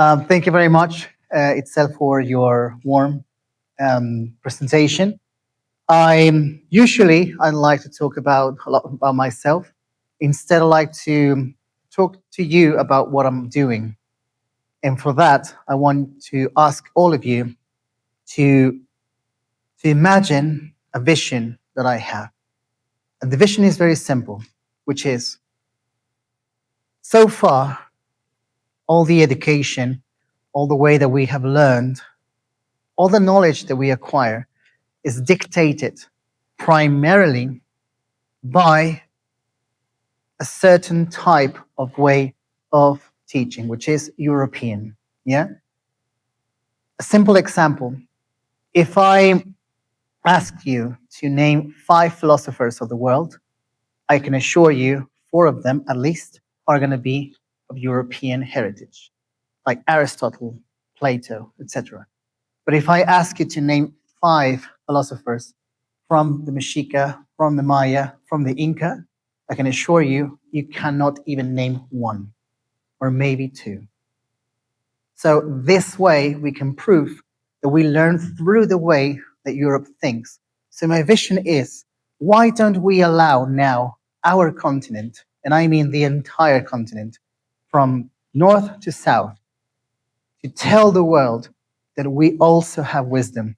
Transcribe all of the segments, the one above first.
Thank you very much, itself, for your warm presentation. I'd like to talk about a lot about myself. Instead, I'd like to talk to you about what I'm doing. And for that, I want to ask all of you to, to imagine a vision that I have. And the vision is very simple, which is so far, all the education, all the way that we have learned, all the knowledge that we acquire is dictated primarily by a certain type of way of teaching, which is European. Yeah? A simple example. If I ask you to name 5 philosophers of the world, I can assure you 4 of them at least are going to be of European heritage, like Aristotle, Plato, etc. But if I ask you to name 5 philosophers from the Mexica, from the Maya, from the Inca, I can assure you, you cannot even name 1 or maybe 2. So this way we can prove that we learn through the way that Europe thinks. So my vision is, why don't we allow now our continent, and I mean the entire continent, from north to south, to tell the world that we also have wisdom,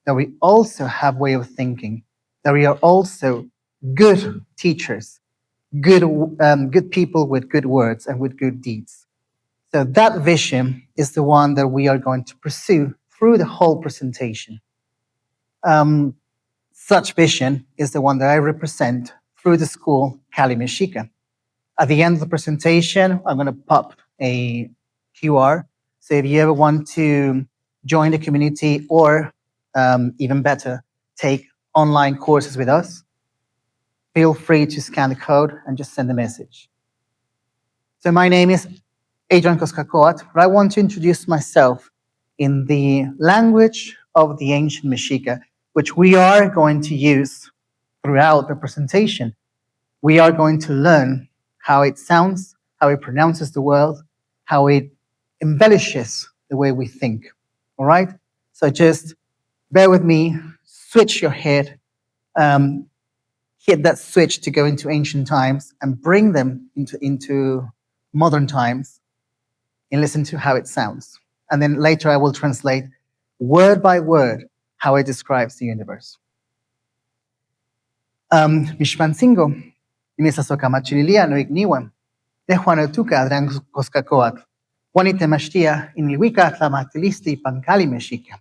that we also have way of thinking, that we are also good teachers, good people with good words and with good deeds. So that vision is the one that we are going to pursue through the whole presentation. Such vision is the one that I represent through the school Calli, Mexica. At the end of the presentation, I'm going to pop a QR. So if you ever want to join the community or even better, take online courses with us, feel free to scan the code and just send a message. So my name is Adrián Koskakoatl, but I want to introduce myself in the language of the ancient Mexica, which we are going to use throughout the presentation. We are going to learn how it sounds, how it pronounces the word, how it embellishes the way we think. All right? So just bear with me, switch your head, hit that switch to go into ancient times and bring them into modern times and listen to how it sounds. And then later I will translate word by word how it describes the universe. Mishpansingo, Imisasokamachililia no igniwan, de Juanotuca Adrián Koskakoatl, Juanite Mashtia, Inilwika Tlamatilisti Pancali Mexica.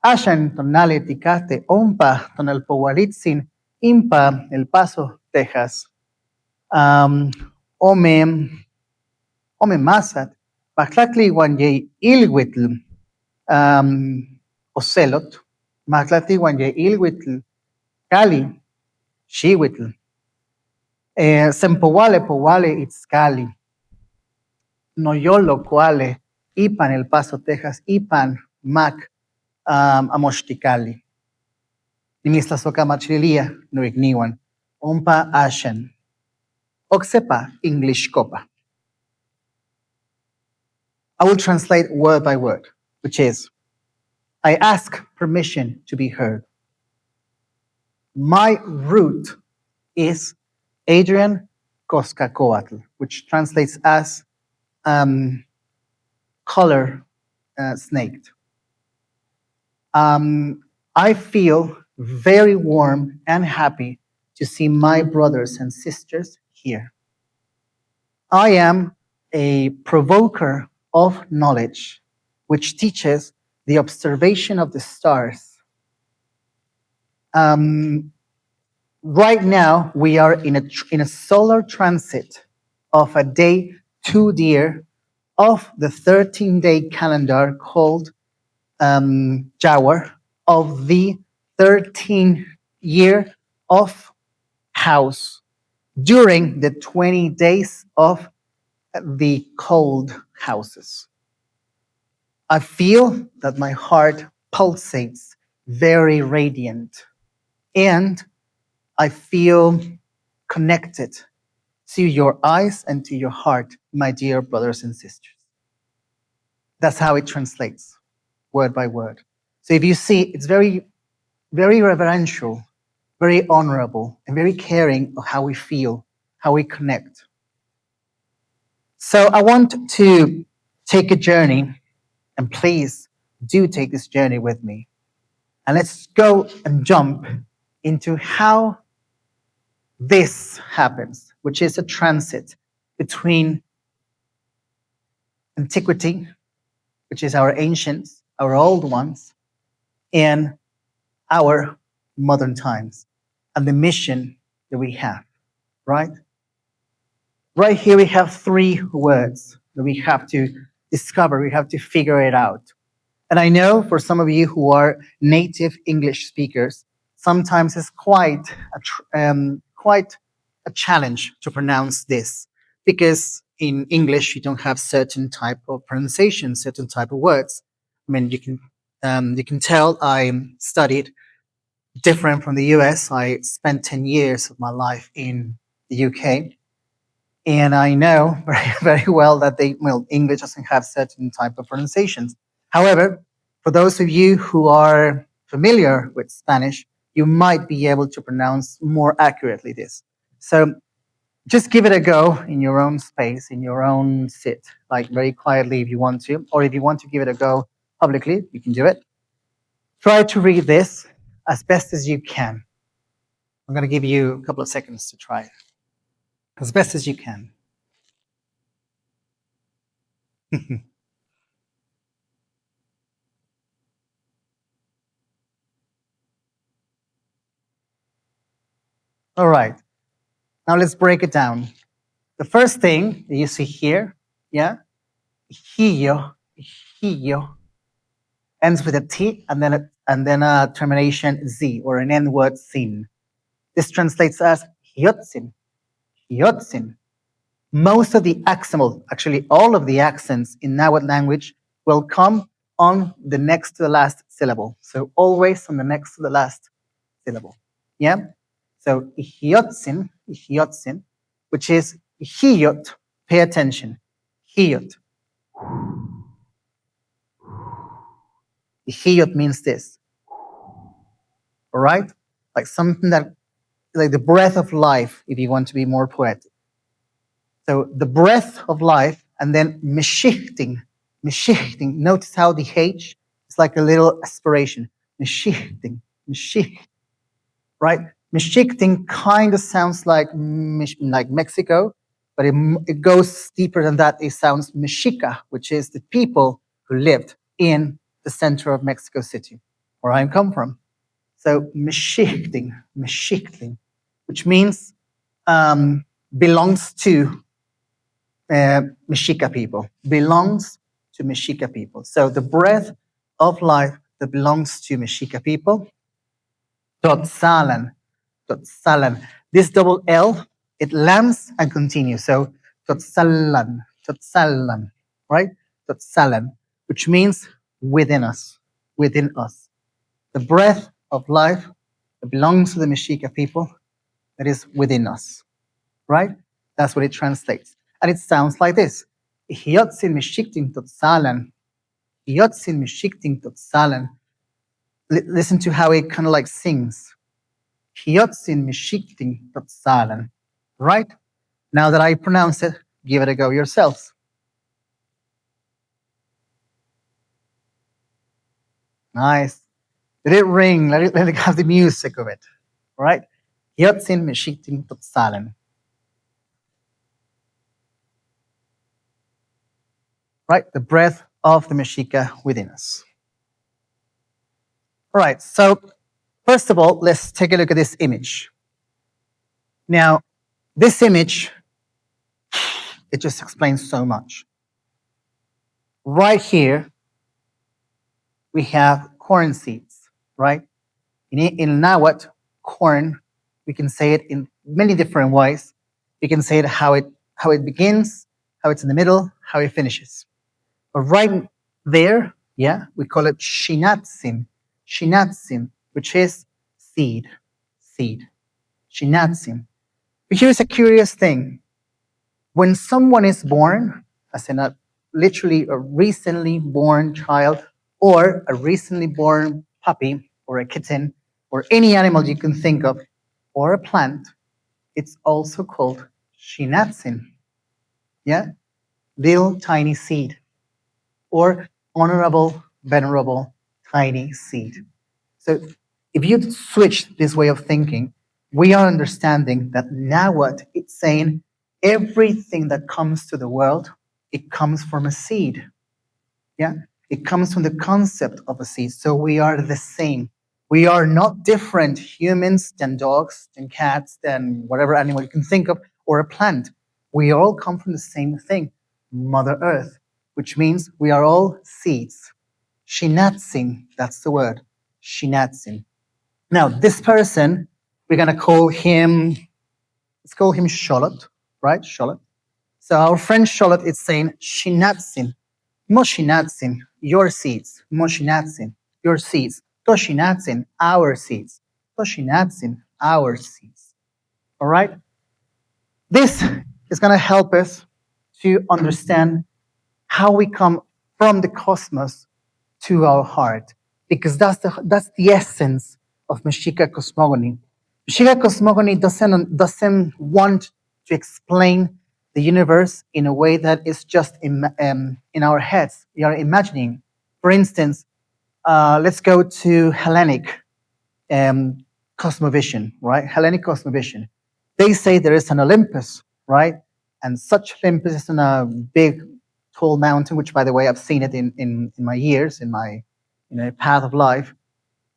Ashan tonale ticate ompa tonalpowalitzin impa El Paso, Texas. Ome masat, Pactlatli Wanye Ilwitl, Ocelot, Mactlatli Wanye Ilwitl, Calli, Xiwitl. Sempowale powale Itzcali. Noyolo cuale, Ipan El Paso, Texas, Ipan Mac Amoshticali. Nimistasocamachilia no igniwan, Ompa Ashen. Oxepa English Copa. I will translate word by word, which is, I ask permission to be heard. My root is Adrián Koskakoatl, which translates as color snaked. I feel very warm and happy to see my brothers and sisters here. I am a provoker of knowledge, which teaches the observation of the stars. Right now, we are in a solar transit of a day 2 dear of the 13-day calendar called Jawar of the 13th year of house during the 20 days of the cold houses. I feel that my heart pulsates very radiant, and I feel connected to your eyes and to your heart, my dear brothers and sisters. That's how it translates, word by word. So if you see, it's very, very reverential, very honorable, and very caring of how we feel, how we connect. So I want to take a journey, and please do take this journey with me. And let's go and jump into how this happens, which is a transit between antiquity, which is our ancients, our old ones, and our modern times, and the mission that we have, right? Right here, we have three words that we have to discover, we have to figure it out. And I know for some of you who are native English speakers, sometimes it's quite a challenge to pronounce this, because in English you don't have certain type of pronunciation, certain type of words. I mean, you can tell I studied different from the US. I spent 10 years of my life in the UK, and I know very, very well that English doesn't have certain type of pronunciations. However, for those of you who are familiar with Spanish, you might be able to pronounce more accurately this. So just give it a go in your own space, in your own sit, like very quietly if you want to, or if you want to give it a go publicly, you can do it. Try to read this as best as you can. I'm going to give you a couple of seconds to try it as best as you can. All right. Now let's break it down. The first thing that you see here, yeah, hio, hio, ends with a T and then a termination Z, or an N word sin. This translates as hiotzin, hiotzin. Most of the accent, well, actually all of the accents in Nahuatl language will come on the next to the last syllable. So always on the next to the last syllable. Yeah? So hiotzin, hiotzin, which is hiot, pay attention. Hiot. Hiot means this. All right? Like something that, like the breath of life, if you want to be more poetic. So the breath of life, and then mishichting, mishichting. Notice how the H is like a little aspiration. Mishichting, mishich, right? Mishichting kind of sounds like Mexico, but it goes deeper than that. It sounds Mexica, which is the people who lived in the center of Mexico City, where I come from. So mishichting, mishichting, which means belongs to Mexica people, belongs to Mexica people. So the breath of life that belongs to Mexica people. Totsalan, Totsalan. This double L, it lands and continues. So Totsalan, Totsalan, right? Totsalan, which means within us, within us. The breath of life that belongs to the Mexica people that is within us, right? That's what it translates. And it sounds like this. Hiyotzin mishiktin totsalan. Hiyotzin mishiktin totsalan. Listen to how it kind of like sings. Hiyotzin mishiktin totsalan. Right? Now that I pronounce it, give it a go yourselves. Nice. Let it ring. Let it have the music of it. Right? Hiyotzin mishiktin totsalan. Right? The breath of the Mexica within us. All right, so first of all, let's take a look at this image. Now, this image, it just explains so much. Right here, we have corn seeds, right? In Nahuatl, corn, we can say it in many different ways. We can say it how it begins, how it's in the middle, how it finishes. But right there, yeah, we call it shinatsin, shinatsin, which is seed, seed, shinatsin. But here's a curious thing. When someone is born, as in literally a recently born child or a recently born puppy or a kitten or any animal you can think of or a plant, it's also called shinatsin. Yeah? Little tiny seed or honorable, venerable, tiny seed. So if you switch this way of thinking, we are understanding that now what it's saying, everything that comes to the world, it comes from a seed. Yeah, it comes from the concept of a seed. So we are the same. We are not different humans than dogs, than cats, than whatever animal you can think of, or a plant. We all come from the same thing, Mother Earth, which means we are all seeds. Shinatsin, that's the word. Shinatsin. Now, this person, we're gonna call him, let's call him Charlotte, right? Charlotte. So our friend Charlotte is saying Shinatsin. Moshinatsin, your seeds. Moshinatsin, your seeds. Toshinatsin, our seeds. Toshinatsin, our seeds. All right? This is going to help us to understand how we come from the cosmos to our heart, because that's the essence of Mexica Cosmogony. Mexica Cosmogony doesn't want to explain the universe in a way that is just in our heads. We are imagining. For instance, let's go to Hellenic um, cosmovision, right? Hellenic cosmovision. They say there is an Olympus, right? And such Olympus is on a big, tall mountain, which, by the way, I've seen it in my years, in my path of life.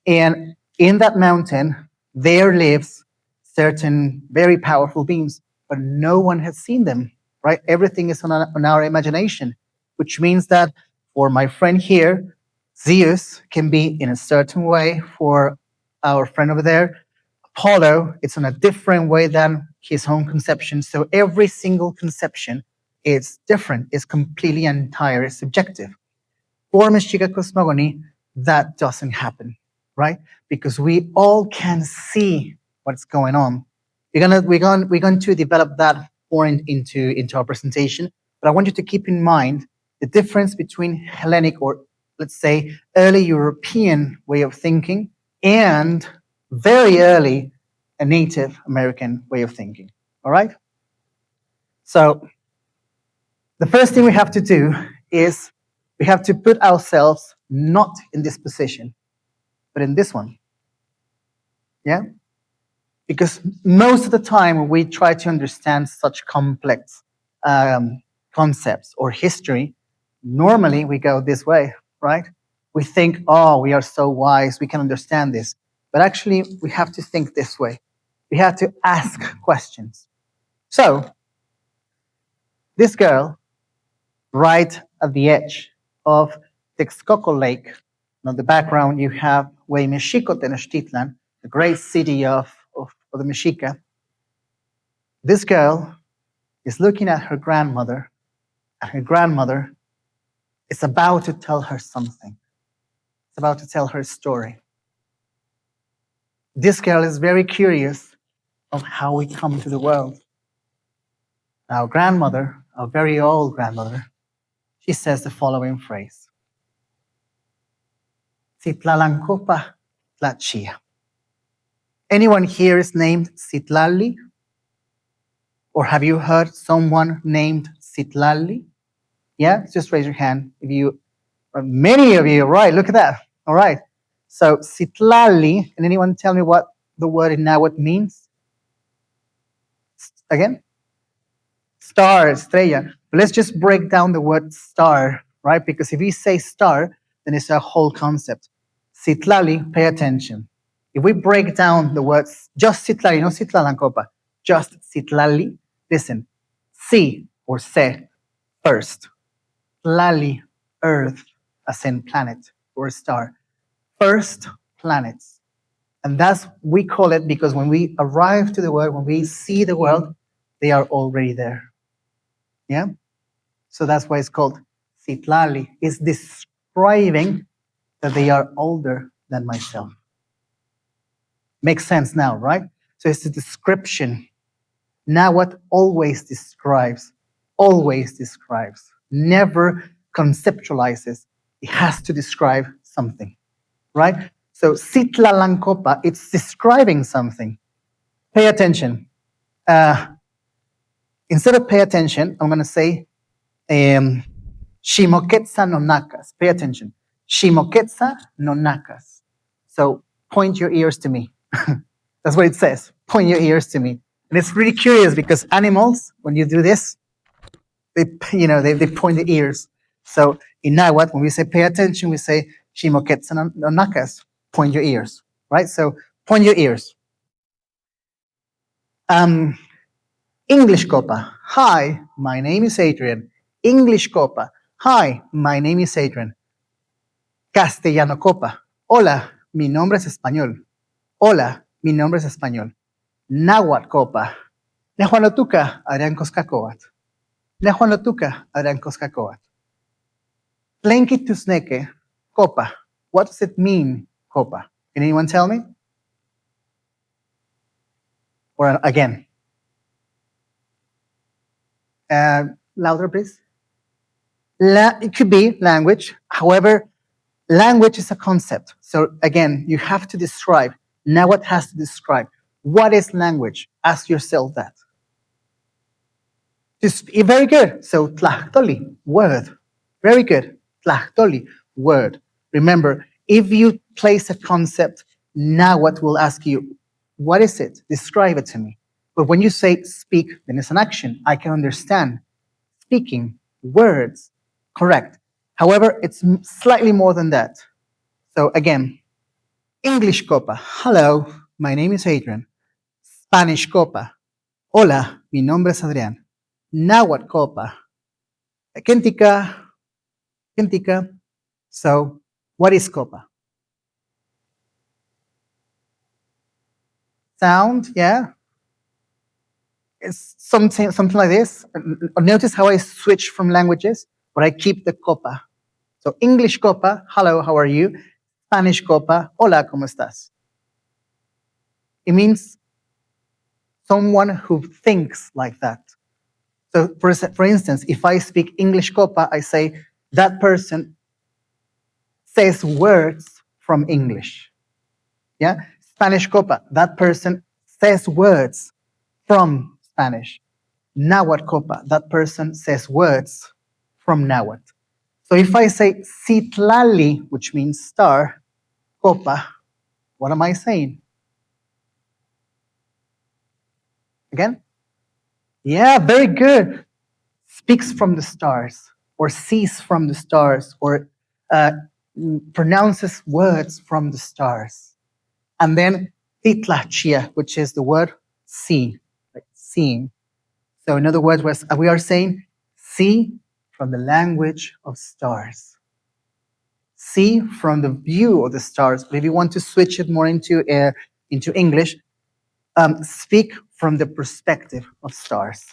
And in that mountain, there lives certain very powerful beings, but no one has seen them, right? Everything is on our imagination, which means that for my friend here, Zeus can be in a certain way. For our friend over there, Apollo, it's in a different way than his own conception. So every single conception is different, is completely and entirely subjective. For Mexica Cosmogony, that doesn't happen, right? Because we all can see what's going on. We're going to develop that more into our presentation, but I want you to keep in mind the difference between Hellenic, or let's say early European way of thinking, and very early a Native American way of thinking. All right? So the first thing we have to do is we have to put ourselves not in this position, but in this one. Yeah? Because most of the time we try to understand such complex concepts or history, normally we go this way, right? We think, oh, we are so wise, we can understand this. But actually, we have to think this way. We have to ask questions. So, this girl, right at the edge of Texcoco Lake. On the background, you have Mexico Tenochtitlan, the great city of the Mexica. This girl is looking at her grandmother, and her grandmother is about to tell her something. It's about to tell her a story. This girl is very curious of how we come to the world. Our grandmother, our very old grandmother, she says the following phrase. Citlalancopa Tlachia. Anyone here is named Citlali? Or have you heard someone named Citlali? Yeah, just raise your hand. If you, many of you, right? Look at that. All right. So Citlali, can anyone tell me what the word in Nahuatl means? Again? Star, estrella. But let's just break down the word star, right? Because if we say star, then it's a whole concept. Citlali, pay attention. If we break down the words, just Citlali, no Citlalancopa, just Citlali, listen. Si, or se, first. Tlali, earth, as in planet or star. First planets. And that's, we call it, because when we arrive to the world, when we see the world, they are already there. Yeah? So that's why it's called Citlali. It's describing that they are older than myself. Makes sense now, right? So it's a description. Now what always describes never conceptualizes. It has to describe something, right? So Citlalancopa, it's describing something. Pay attention. Instead of pay attention, I'm going to say Shimoketsa no nakas. Pay attention. Shimoketsa no nakas. So point your ears to me. That's what it says. Point your ears to me. And it's really curious because animals, when you do this, they point the ears. So in Nahuatl, when we say pay attention, we say Shimoketsa no nakas. Point your ears, right? So point your ears. English Copa. Hi, my name is Adrian. English Copa. Hi, my name is Adrian. Castellano Copa. Hola, mi nombre es español. Hola, mi nombre es español. Náhuatl Copa. Nehuanotuca, Adrián Koskakoatl. Nehuanotuca, Adrián Koskakoatl. Tlenki tusneke, Copa. What does it mean, Copa? Can anyone tell me? Or again. Louder, please. It could be language. However, language is a concept. So again, you have to describe. Now what has to describe? What is language? Ask yourself that. Very good. So tlachtoli, word. Very good. Tlachtoli, word. Remember, if you place a concept, now what will ask you, what is it? Describe it to me. But when you say speak, then it's an action. I can understand. Speaking, words, correct. However, it's slightly more than that. So again, English Copa. Hello, my name is Adrian. Spanish Copa. Hola, mi nombre es Adrián. Nahuatl Copa. Kentika. Kentika. So, what is Copa? Sound, yeah. It's something like this. Notice how I switch from languages, but I keep the Copa. So English Copa, hello, how are you? Spanish Copa, hola, ¿cómo estás? It means someone who thinks like that. So for instance, if I speak English Copa, I say that person says words from English. Yeah? Spanish Copa, that person says words from Spanish. Nahuatl Copa, that person says words from Nahuatl. So if I say Citlali, which means star, Copa, what am I saying? Again? Yeah, very good. Speaks from the stars, or sees from the stars, or pronounces words from the stars. And then Titlachia, which is the word see, like seeing. So in other words, we are saying see from the language of stars. See from the view of the stars. But if you want to switch it more into English, speak from the perspective of stars.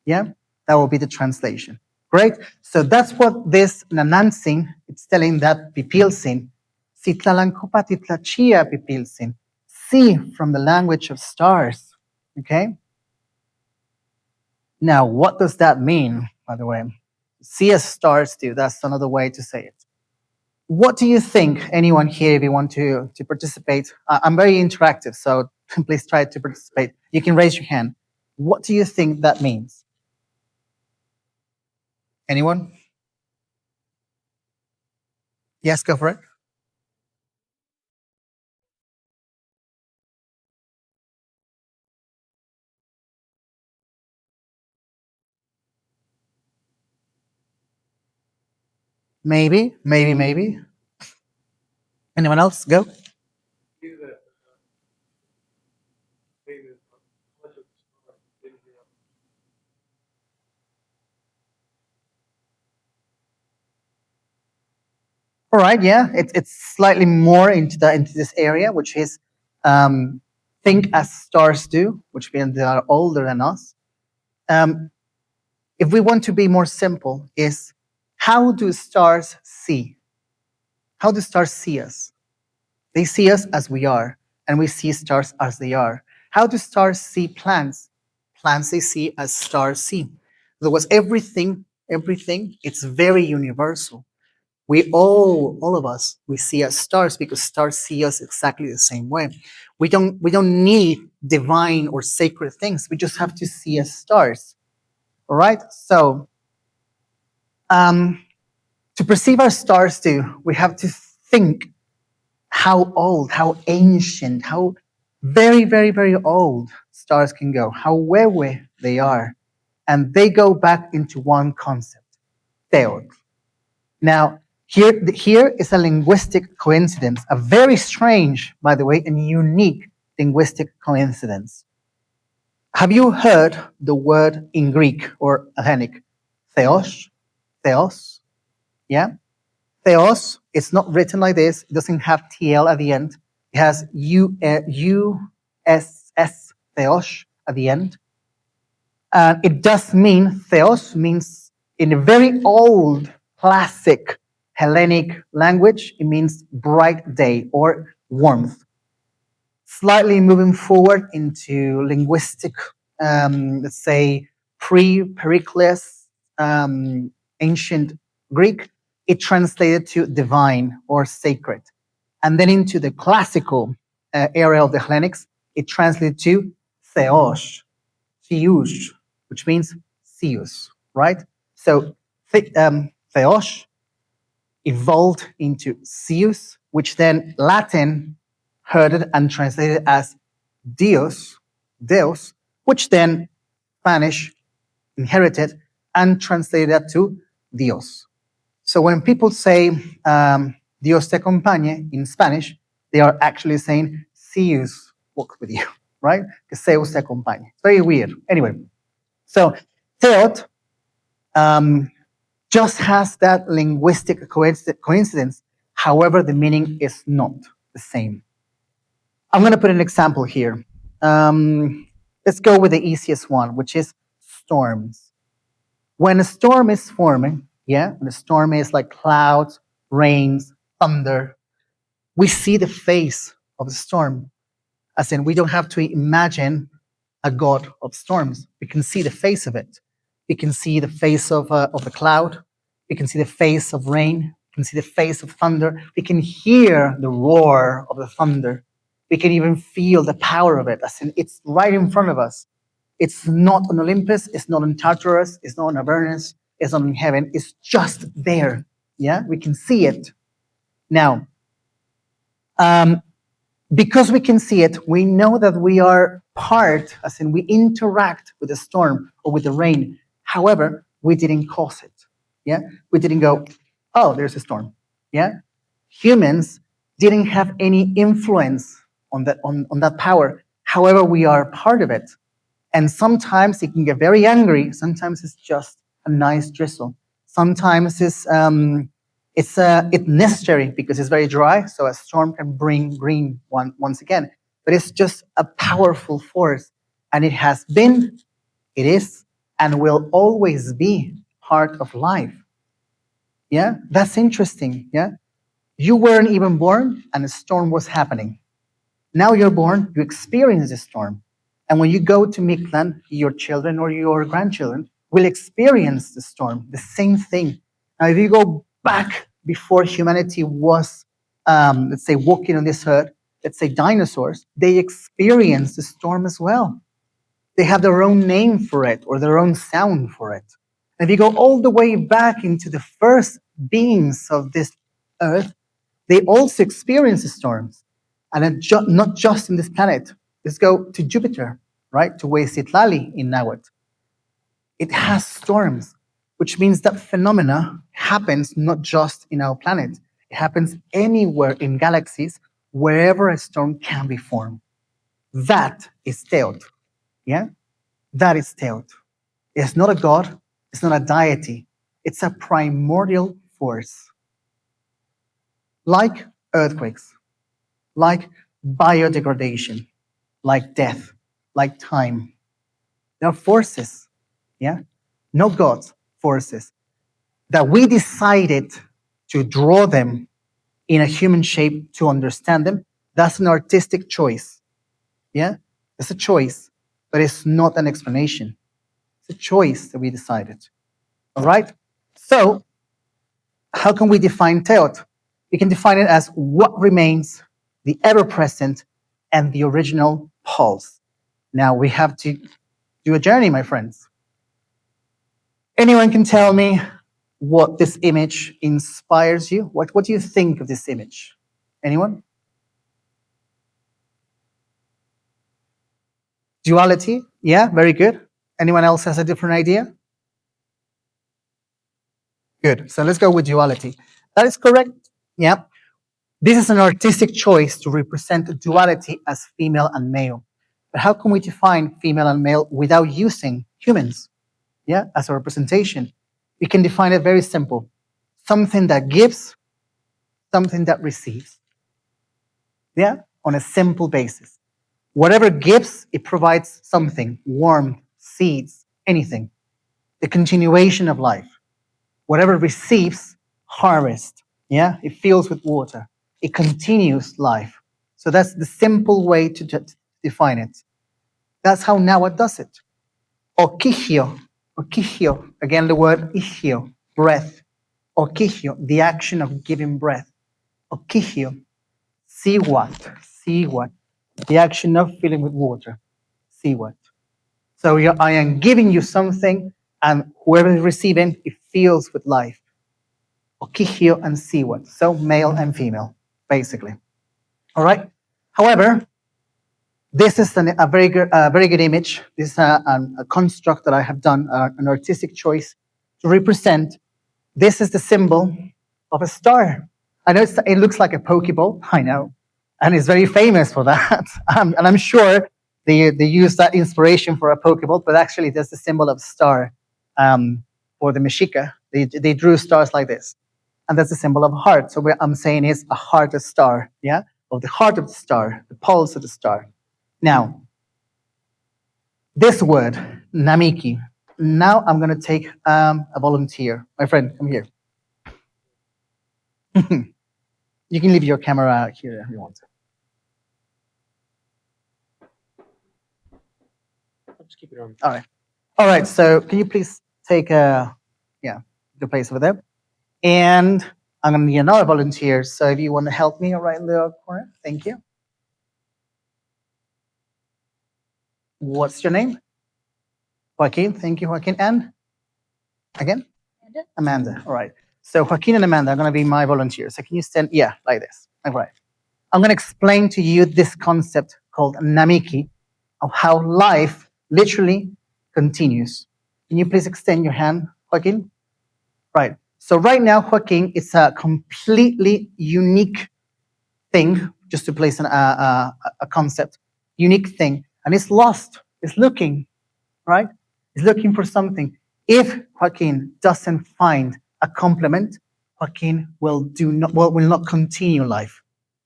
Yeah, that will be the translation. Great. So that's what this Nanansin, it's telling that Pipilsin, Citlalancopa titlachia Pipilsin, see from the language of stars. Okay. Now, what does that mean, by the way? See as stars do. That's another way to say it. What do you think, anyone here, if you want to participate? I'm very interactive, so please try to participate. You can raise your hand. What do you think that means? Anyone? Yes, go for it. Maybe. Anyone else? Go. All right, yeah, it's slightly more into this area, which is think as stars do, which means they are older than us. If we want to be more simple, is how do stars see? How do stars see us? They see us as we are, and we see stars as they are. How do stars see plants? Plants they see as stars see. There was everything everything, it's very universal. We all of us, we see as stars because stars see us exactly the same way. We don't need divine or sacred things. We just have to see as stars. All right. So um, to perceive our stars too, we have to think how old, how ancient, how very, very, very old stars can go, how wewe they are. And they go back into one concept, theod. Now, here is a linguistic coincidence, a very strange, by the way, and unique linguistic coincidence. Have you heard the word in Greek or Hellenic, theos? Theos? Yeah? Theos, it's not written like this. It doesn't have TL at the end. It has U-S-S, theos, at the end. It does mean, theos means, in a very old, classic Hellenic language, it means bright day or warmth. Slightly moving forward into linguistic, let's say, pre-Pericles, ancient Greek, it translated to divine or sacred. And then into the classical area of the Hellenics, it translated to theos, theus, which means Zeus, right? So theos evolved into Zeus, which then Latin heard it and translated as Dios, Deus, which then Spanish inherited and translated that to Dios. So when people say Dios te acompañe in Spanish, they are actually saying Zeus walk with you, right? Que Zeus te acompañe. Very weird. Anyway, so Theot just has that linguistic coincidence. However, the meaning is not the same. I'm going to put an example here. Let's go with the easiest one, which is storms. When a storm is forming, when a storm is like clouds, rains, thunder, we see the face of the storm. As in, we don't have to imagine a god of storms. We can see the face of it. We can see the face of the cloud. We can see the face of rain. We can see the face of thunder. We can hear the roar of the thunder. We can even feel the power of it. As in, it's right in front of us. It's not on Olympus. It's not in Tartarus. It's not on Avernus. It's not in heaven. It's just there. Yeah, we can see it. Now, because we can see it, we know that we are part, as in we interact with the storm or with the rain. However, we didn't cause it. Yeah, we didn't go, oh, there's a storm. Yeah, humans didn't have any influence on that power. However, we are part of it. And sometimes it can get very angry. Sometimes it's just a nice drizzle. Sometimes it's necessary because it's very dry, so a storm can bring green once again. But it's just a powerful force, and it has been, it is, and will always be part of life. Yeah, that's interesting. Yeah, you weren't even born, and a storm was happening. Now you're born, you experience the storm. And when you go to Mictlan, your children or your grandchildren will experience the storm, the same thing. Now, if you go back before humanity was, let's say, walking on this earth, let's say dinosaurs, they experienced the storm as well. They have their own name for it or their own sound for it. And if you go all the way back into the first beings of this earth, they also experience the storms. And not just in this planet. Let's go to Jupiter, right? To Huesitlali in Nahuatl. It has storms, which means that phenomena happens not just in our planet. It happens anywhere in galaxies, wherever a storm can be formed. That is Theot. Yeah? That is Theot. It's not a god. It's not a deity. It's a primordial force. Like earthquakes, like biodegradation, like death, like time. There are forces, yeah? No gods, forces, that we decided to draw them in a human shape to understand them. That's an artistic choice, yeah? It's a choice, but it's not an explanation. It's a choice that we decided. All right? So, how can we define teot? We can define it as what remains, the ever-present, and the original pulse. Now, we have to do a journey, my friends. Anyone can tell me what this image inspires you? What do you think of this image? Anyone? Duality? Yeah, very good. Anyone else has a different idea? Good. So let's go with duality. That is correct. Yeah. This is an artistic choice to represent duality as female and male. But how can we define female and male without using humans? Yeah, as a representation. We can define it very simple. Something that gives, something that receives. Yeah, on a simple basis. Whatever gives, it provides something, warmth, seeds, anything. The continuation of life. Whatever receives, harvest. Yeah, it fills with water. It continues life. So that's the simple way to define it. That's how Nawa does it. Okihio, okihio, again the word ihio, breath. Okihio, the action of giving breath. Okihio, siwat, the action of filling with water. Siwat. So I am giving you something, and whoever is receiving, it fills with life. Okihio and siwat, so male and female, basically. All right. However, this is a very good image. This is a construct that I have done, an artistic choice to represent. This is the symbol of a star. I know it looks like a Pokeball, I know, and it's very famous for that. And I'm sure they use that inspiration for a Pokeball, but actually that's the symbol of a star for the Mexica. They drew stars like this. And that's the symbol of a heart. So what I'm saying is a heart of star, yeah? Of the heart of the star, the pulse of the star. Now, this word, namiki. Now I'm going to take a volunteer. My friend, come here. You can leave your camera here if you want to. I'll just keep it on. All right. All right. So can you please take the place over there? And I'm going to need another volunteer. So if you want to help me right in the corner, thank you. What's your name? Joaquin. Thank you, Joaquin. And again? Amanda. All right. So Joaquin and Amanda are going to be my volunteers. So can you stand? Yeah, like this. All right. I'm going to explain to you this concept called namiki of how life literally continues. Can you please extend your hand, Joaquin? Right. So right now, Joaquin, it's a completely unique thing, just to place a concept, unique thing, and it's lost. It's looking, right? It's looking for something. If Joaquin doesn't find a complement, Joaquin will not continue life.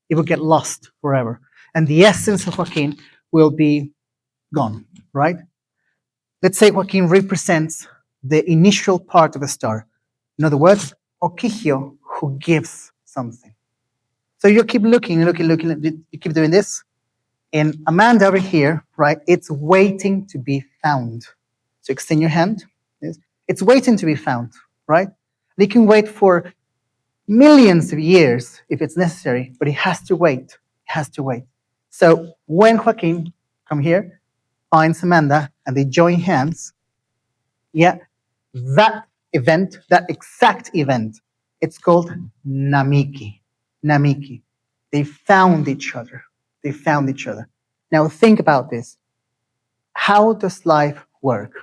It will get lost forever, and the essence of Joaquin will be gone. Right? Let's say Joaquin represents the initial part of a star. In other words, Okihio, who gives something. So you keep looking, you keep doing this. And Amanda over here, right, it's waiting to be found. So extend your hand. It's waiting to be found, right? They can wait for millions of years if it's necessary, but it has to wait. It has to wait. So when Joaquin, come here, finds Amanda and they join hands, yeah, that event, that exact event, it's called Namiki. Namiki. They found each other. They found each other. Now think about this. How does life work?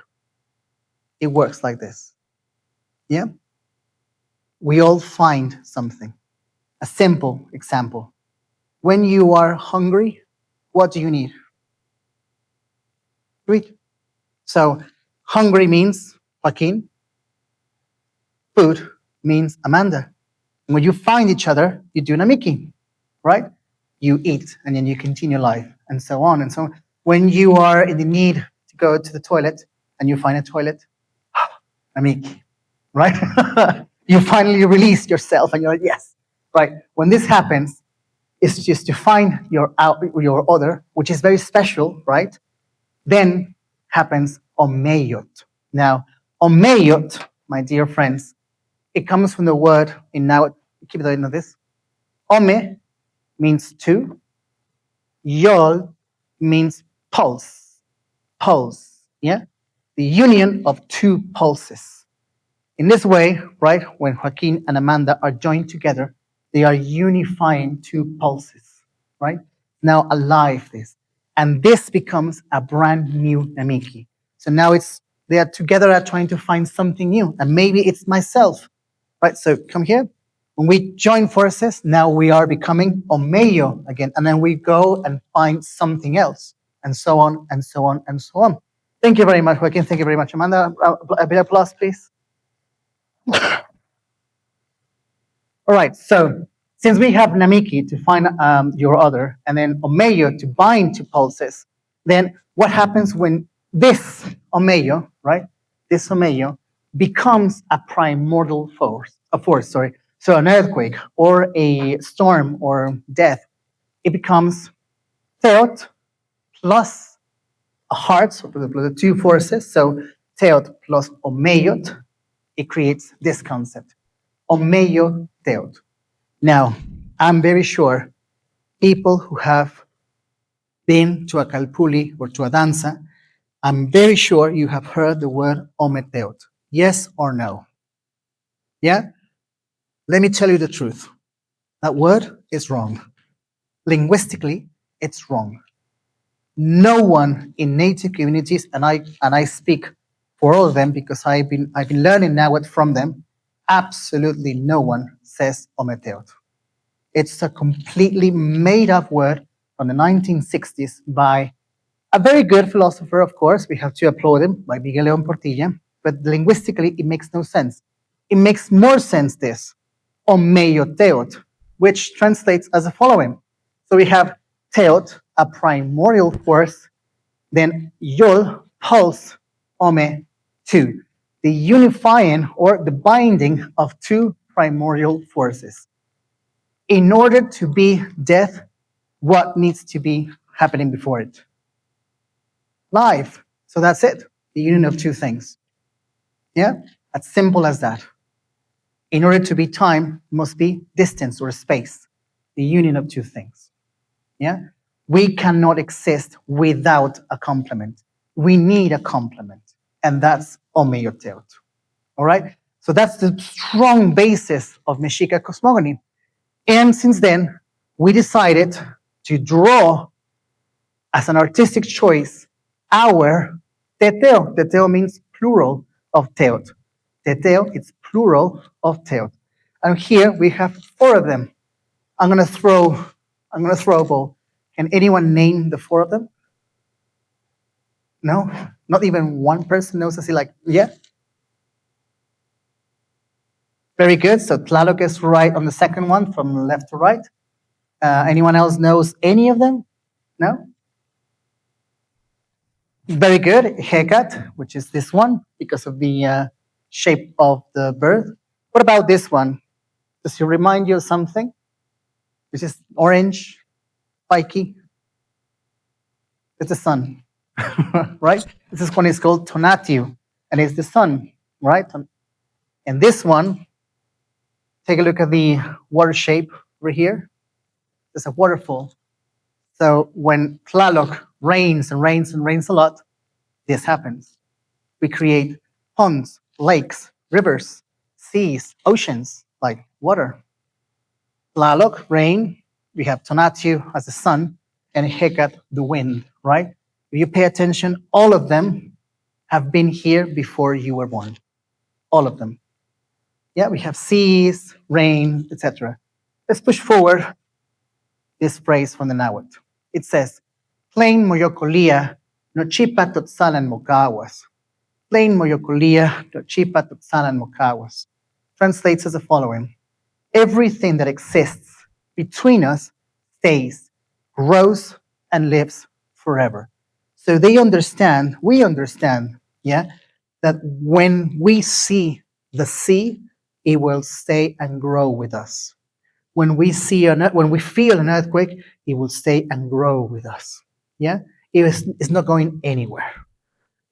It works like this. Yeah? We all find something. A simple example. When you are hungry, what do you need? To eat. So hungry means Joaquin. Food means Amanda. And when you find each other, you do namiki, right? You eat and then you continue life and so on and so on. When you are in the need to go to the toilet and you find a toilet, namiki, right? You finally release yourself and you're like, yes, right? When this happens, it's just to find your other, which is very special, right? Then happens omeyot. Now, omeyot my dear friends, it comes from the word in now, keep it in this. Ome means two, yol means pulse, pulse, yeah? The union of two pulses. In this way, right, when Joaquin and Amanda are joined together, they are unifying two pulses, right? Now alive this. And this becomes a brand new Namiki. So now they are together are trying to find something new. And maybe it's myself, right? So come here. When we join forces, now we are becoming Omeyo again. And then we go and find something else, and so on, and so on, and so on. Thank you very much, Joaquin. Thank you very much, Amanda. A bit of applause, please. All right, so since we have Namiki to find your other, and then Omeyo to bind to pulses, then what happens when this Omeyo, right, this Omeyo becomes a primordial force, sorry, so an earthquake or a storm or death, it becomes Theot plus a heart, so the two forces, so Theot plus Omeyot, it creates this concept, Omeyo Theot. Now, I'm very sure people who have been to a calpuli or to a danza, I'm very sure you have heard the word ometeot. Yes or no? Yeah? Let me tell you the truth. That word is wrong. Linguistically, it's wrong. No one in native communities, and I speak for all of them because I've been learning now from them, absolutely no one says ometeot. It's a completely made up word from the 1960s by a very good philosopher, of course. We have to applaud him, by Miguel León Portilla. But linguistically, it makes no sense. It makes more sense this, omeioteot, which translates as the following. So we have teot, a primordial force, then yol, pulse, ome, two. The unifying or the binding of two primordial forces. In order to be death, what needs to be happening before it? Life. So that's it. The union of two things. Yeah? As simple as that. In order to be time, must be distance or space. The union of two things. Yeah? We cannot exist without a complement. We need a complement. And that's Omeyoteot. All right? So that's the strong basis of Mexica Cosmogony. And since then, we decided to draw as an artistic choice our teteo. Teteo means plural of teot. Teteo, it's plural of teot. And here we have four of them. I'm gonna throw a ball. Can anyone name the four of them? No? Not even one person knows. I see like, yeah? Very good. So Tlaloc is right on the second one from left to right. Anyone else knows any of them? No? Very good. Hecat, which is this one, because of the shape of the bird. What about this one? Does it remind you of something? This is orange, spiky. It's the sun, right? This one is called Tonatiuh, and it's the sun, right? And this one, take a look at the water shape over here. There's a waterfall. So when Tlaloc rains and rains and rains a lot, this happens. We create ponds, lakes, rivers, seas, oceans, like water. Tlaloc, rain. We have Tonatiuh as the sun, and Hecat, the wind, right? If you pay attention, all of them have been here before you were born. All of them. Yeah, we have seas, rain, etc. Let's push forward this phrase from the Nahuatl. It says, plain moyocolia, no chipa totzalan mocahuas. Plain moyocolia, no chipa totzalan mocahuas. Translates as the following. Everything that exists between us stays, grows, and lives forever. So they understand, we understand, yeah, that when we see the sea, it will stay and grow with us. When we when we feel an earthquake, it will stay and grow with us. Yeah, it's not going anywhere.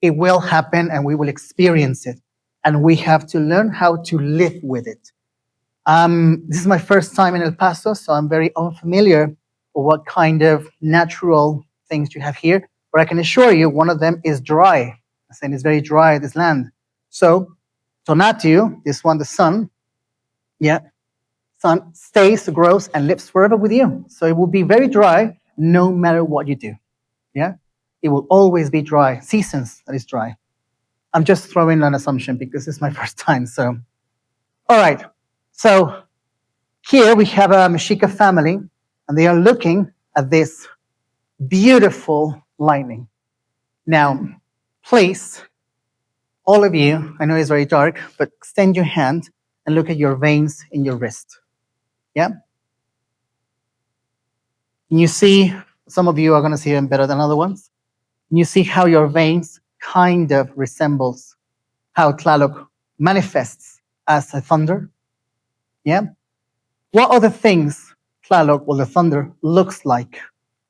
It will happen, and we will experience it. and we have to learn how to live with it. This is my first time in El Paso, so I'm very unfamiliar with what kind of natural things you have here. But I can assure you, one of them is dry. I'm saying it's very dry, this land. So, Tonatiuh, this one, the sun, yeah, sun stays, grows, and lives forever with you. So it will be very dry no matter what you do. Yeah, it will always be dry. Seasons that is dry. I'm just throwing an assumption because it's my first time. So, all right. So here we have a Mexica family, and they are looking at this beautiful lightning. Now, please, all of you, I know it's very dark, but extend your hand and look at your veins in your wrist. Yeah? And you see, some of you are going to see them better than other ones. And you see how your veins kind of resembles how Tlaloc manifests as a thunder. Yeah? What other things Tlaloc or the thunder looks like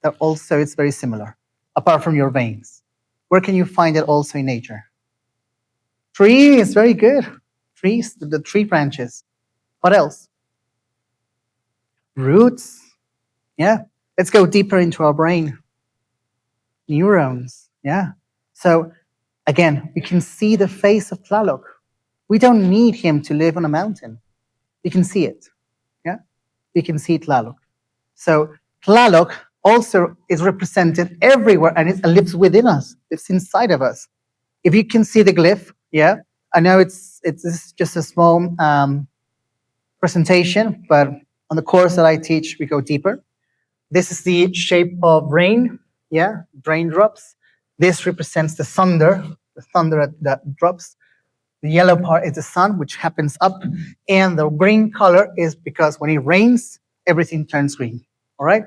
that also it's very similar, apart from your veins? Where can you find it also in nature? Trees, very good. Trees, the tree branches. What else? Roots. Yeah. Let's go deeper into our brain. Neurons. Yeah. So again, we can see the face of Tlaloc. We don't need him to live on a mountain. We can see it. Yeah. We can see Tlaloc. So Tlaloc also is represented everywhere, and it lives within us. It's inside of us. If you can see the glyph, yeah, I know it's just a small presentation, but on the course that I teach, we go deeper. This is the shape of rain, yeah, raindrops. This represents the thunder that drops. The yellow part is the sun, which happens up, and the green color is because when it rains, everything turns green. All right.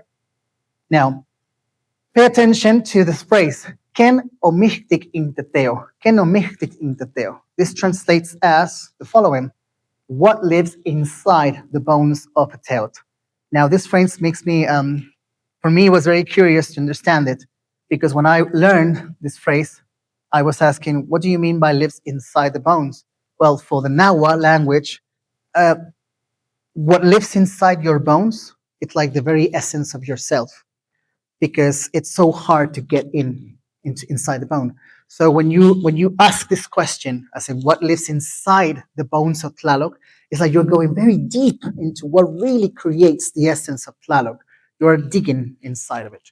Now, pay attention to this phrase, ken omihtik inteteo. Ken omihtik inteteo. This translates as the following: what lives inside the bones of a teot. Now, this phrase makes me, for me, was very curious to understand it, because when I learned this phrase, I was asking, what do you mean by lives inside the bones? Well, for the Nahua language, uh, what lives inside your bones, it's like the very essence of yourself, because it's so hard to get inside the bone. So when you ask this question, I said, what lives inside the bones of Tlaloc? It's like you're going very deep into what really creates the essence of Tlaloc. You are digging inside of it.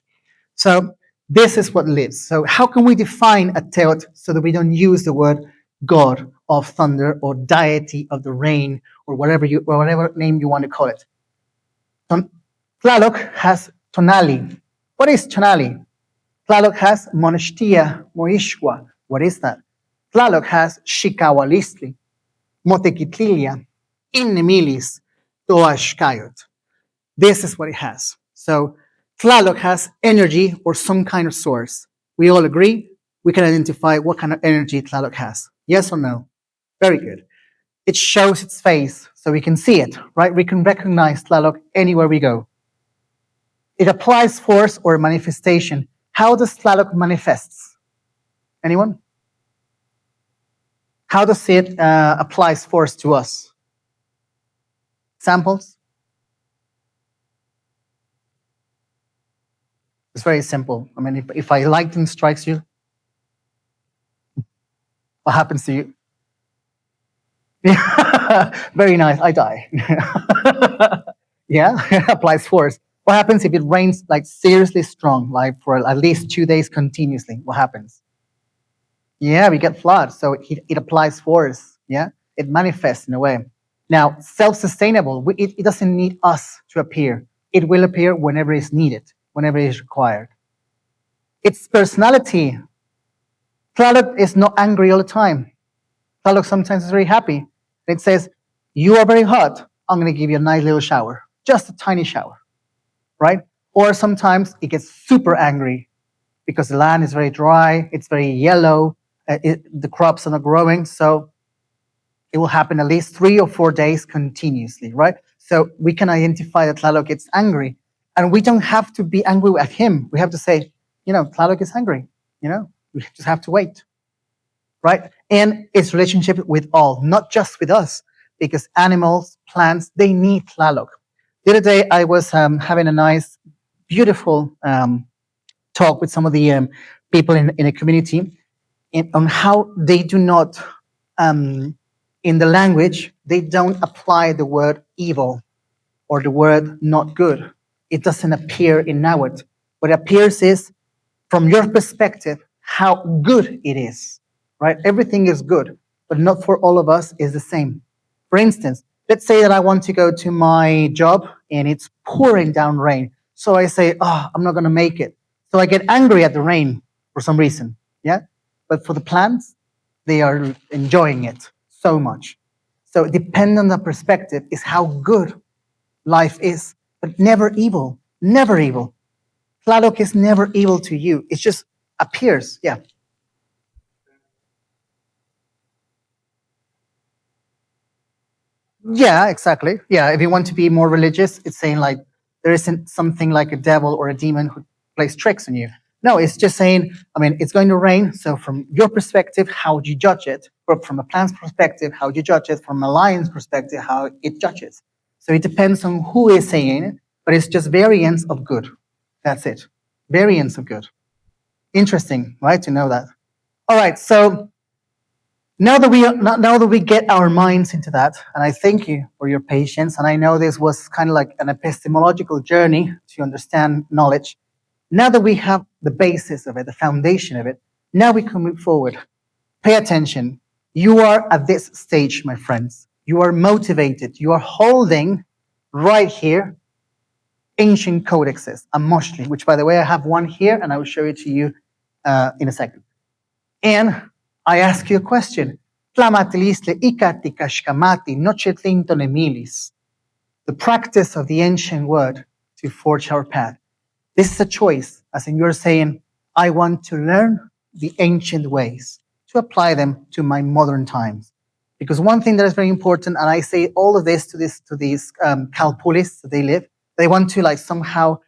So this is what lives. So how can we define a teot so that we don't use the word God of thunder or deity of the rain or whatever name you want to call it? Tlaloc has tonali. What is tonali? Tlaloc has monashtia moishwa. What is that? Tlaloc has shikawalistli, motequitlilia, innemilis, toashkayot. This is what it has. So Tlaloc has energy or some kind of source. We all agree we can identify what kind of energy Tlaloc has. Yes or no? Very good. It shows its face, so we can see it, right? We can recognize Tlaloc anywhere we go. It applies force or manifestation. How does Tlaloc manifests? Anyone? How does it applies force to us? Examples? It's very simple. I mean, if lightning strikes you, what happens to you? Yeah, very nice. I die. Yeah, applies force. What happens if it rains like seriously strong, like for at least 2 days continuously? What happens? Yeah, we get floods. So it applies force. Yeah, it manifests in a way. Now, self-sustainable. It doesn't need us to appear. It will appear whenever it's needed, whenever it is required. Its personality. Tlaloc is not angry all the time. Tlaloc sometimes is very happy. It says, you are very hot. I'm going to give you a nice little shower. Just a tiny shower, right? Or sometimes it gets super angry because the land is very dry. It's very yellow. The crops are not growing. So it will happen at least 3 or 4 days continuously, right? So we can identify that Tlaloc gets angry. And we don't have to be angry at him. We have to say, Tlaloc is angry. We just have to wait. right? And its relationship with all, not just with us, because animals, plants, they need Tlaloc. The other day, I was having a nice, beautiful talk with some of the people in a community on how they do not, in the language, they don't apply the word evil or the word not good. It doesn't appear in Nahuatl. What appears is, from your perspective, how good it is, right? Everything is good, but not for all of us is the same. For instance, let's say that I want to go to my job and it's pouring down rain. So I say, oh, I'm not going to make it. So I get angry at the rain for some reason. Yeah. But for the plants, they are enjoying it so much. So depending on the perspective is how good life is, but never evil, never evil. Tlaloc is never evil to you. It just appears. Yeah. Yeah, exactly. Yeah, if you want to be more religious, it's saying like there isn't something like a devil or a demon who plays tricks on you. No, it's just saying, I mean, it's going to rain. So from your perspective, how would you judge it? Or from a plant's perspective, how would you judge it? From a lion's perspective, how it judges. So it depends on who is saying it, but it's just variants of good. That's it. Variants of good. Interesting, right? To know that. All right. So now that we get our minds into that, and I thank you for your patience, and I know this was kind of like an epistemological journey to understand knowledge. Now that we have the basis of it, the foundation of it, now we can move forward. Pay attention. You are at this stage, my friends. You are motivated. You are holding right here ancient codexes, a moshli, which by the way, I have one here, and I will show it to you in a second. And I ask you a question. The practice of the ancient word to forge our path. This is a choice, as in you're saying, I want to learn the ancient ways to apply them to my modern times. Because one thing that is very important, and I say all of this to these Calpulists that they live, they want to like somehow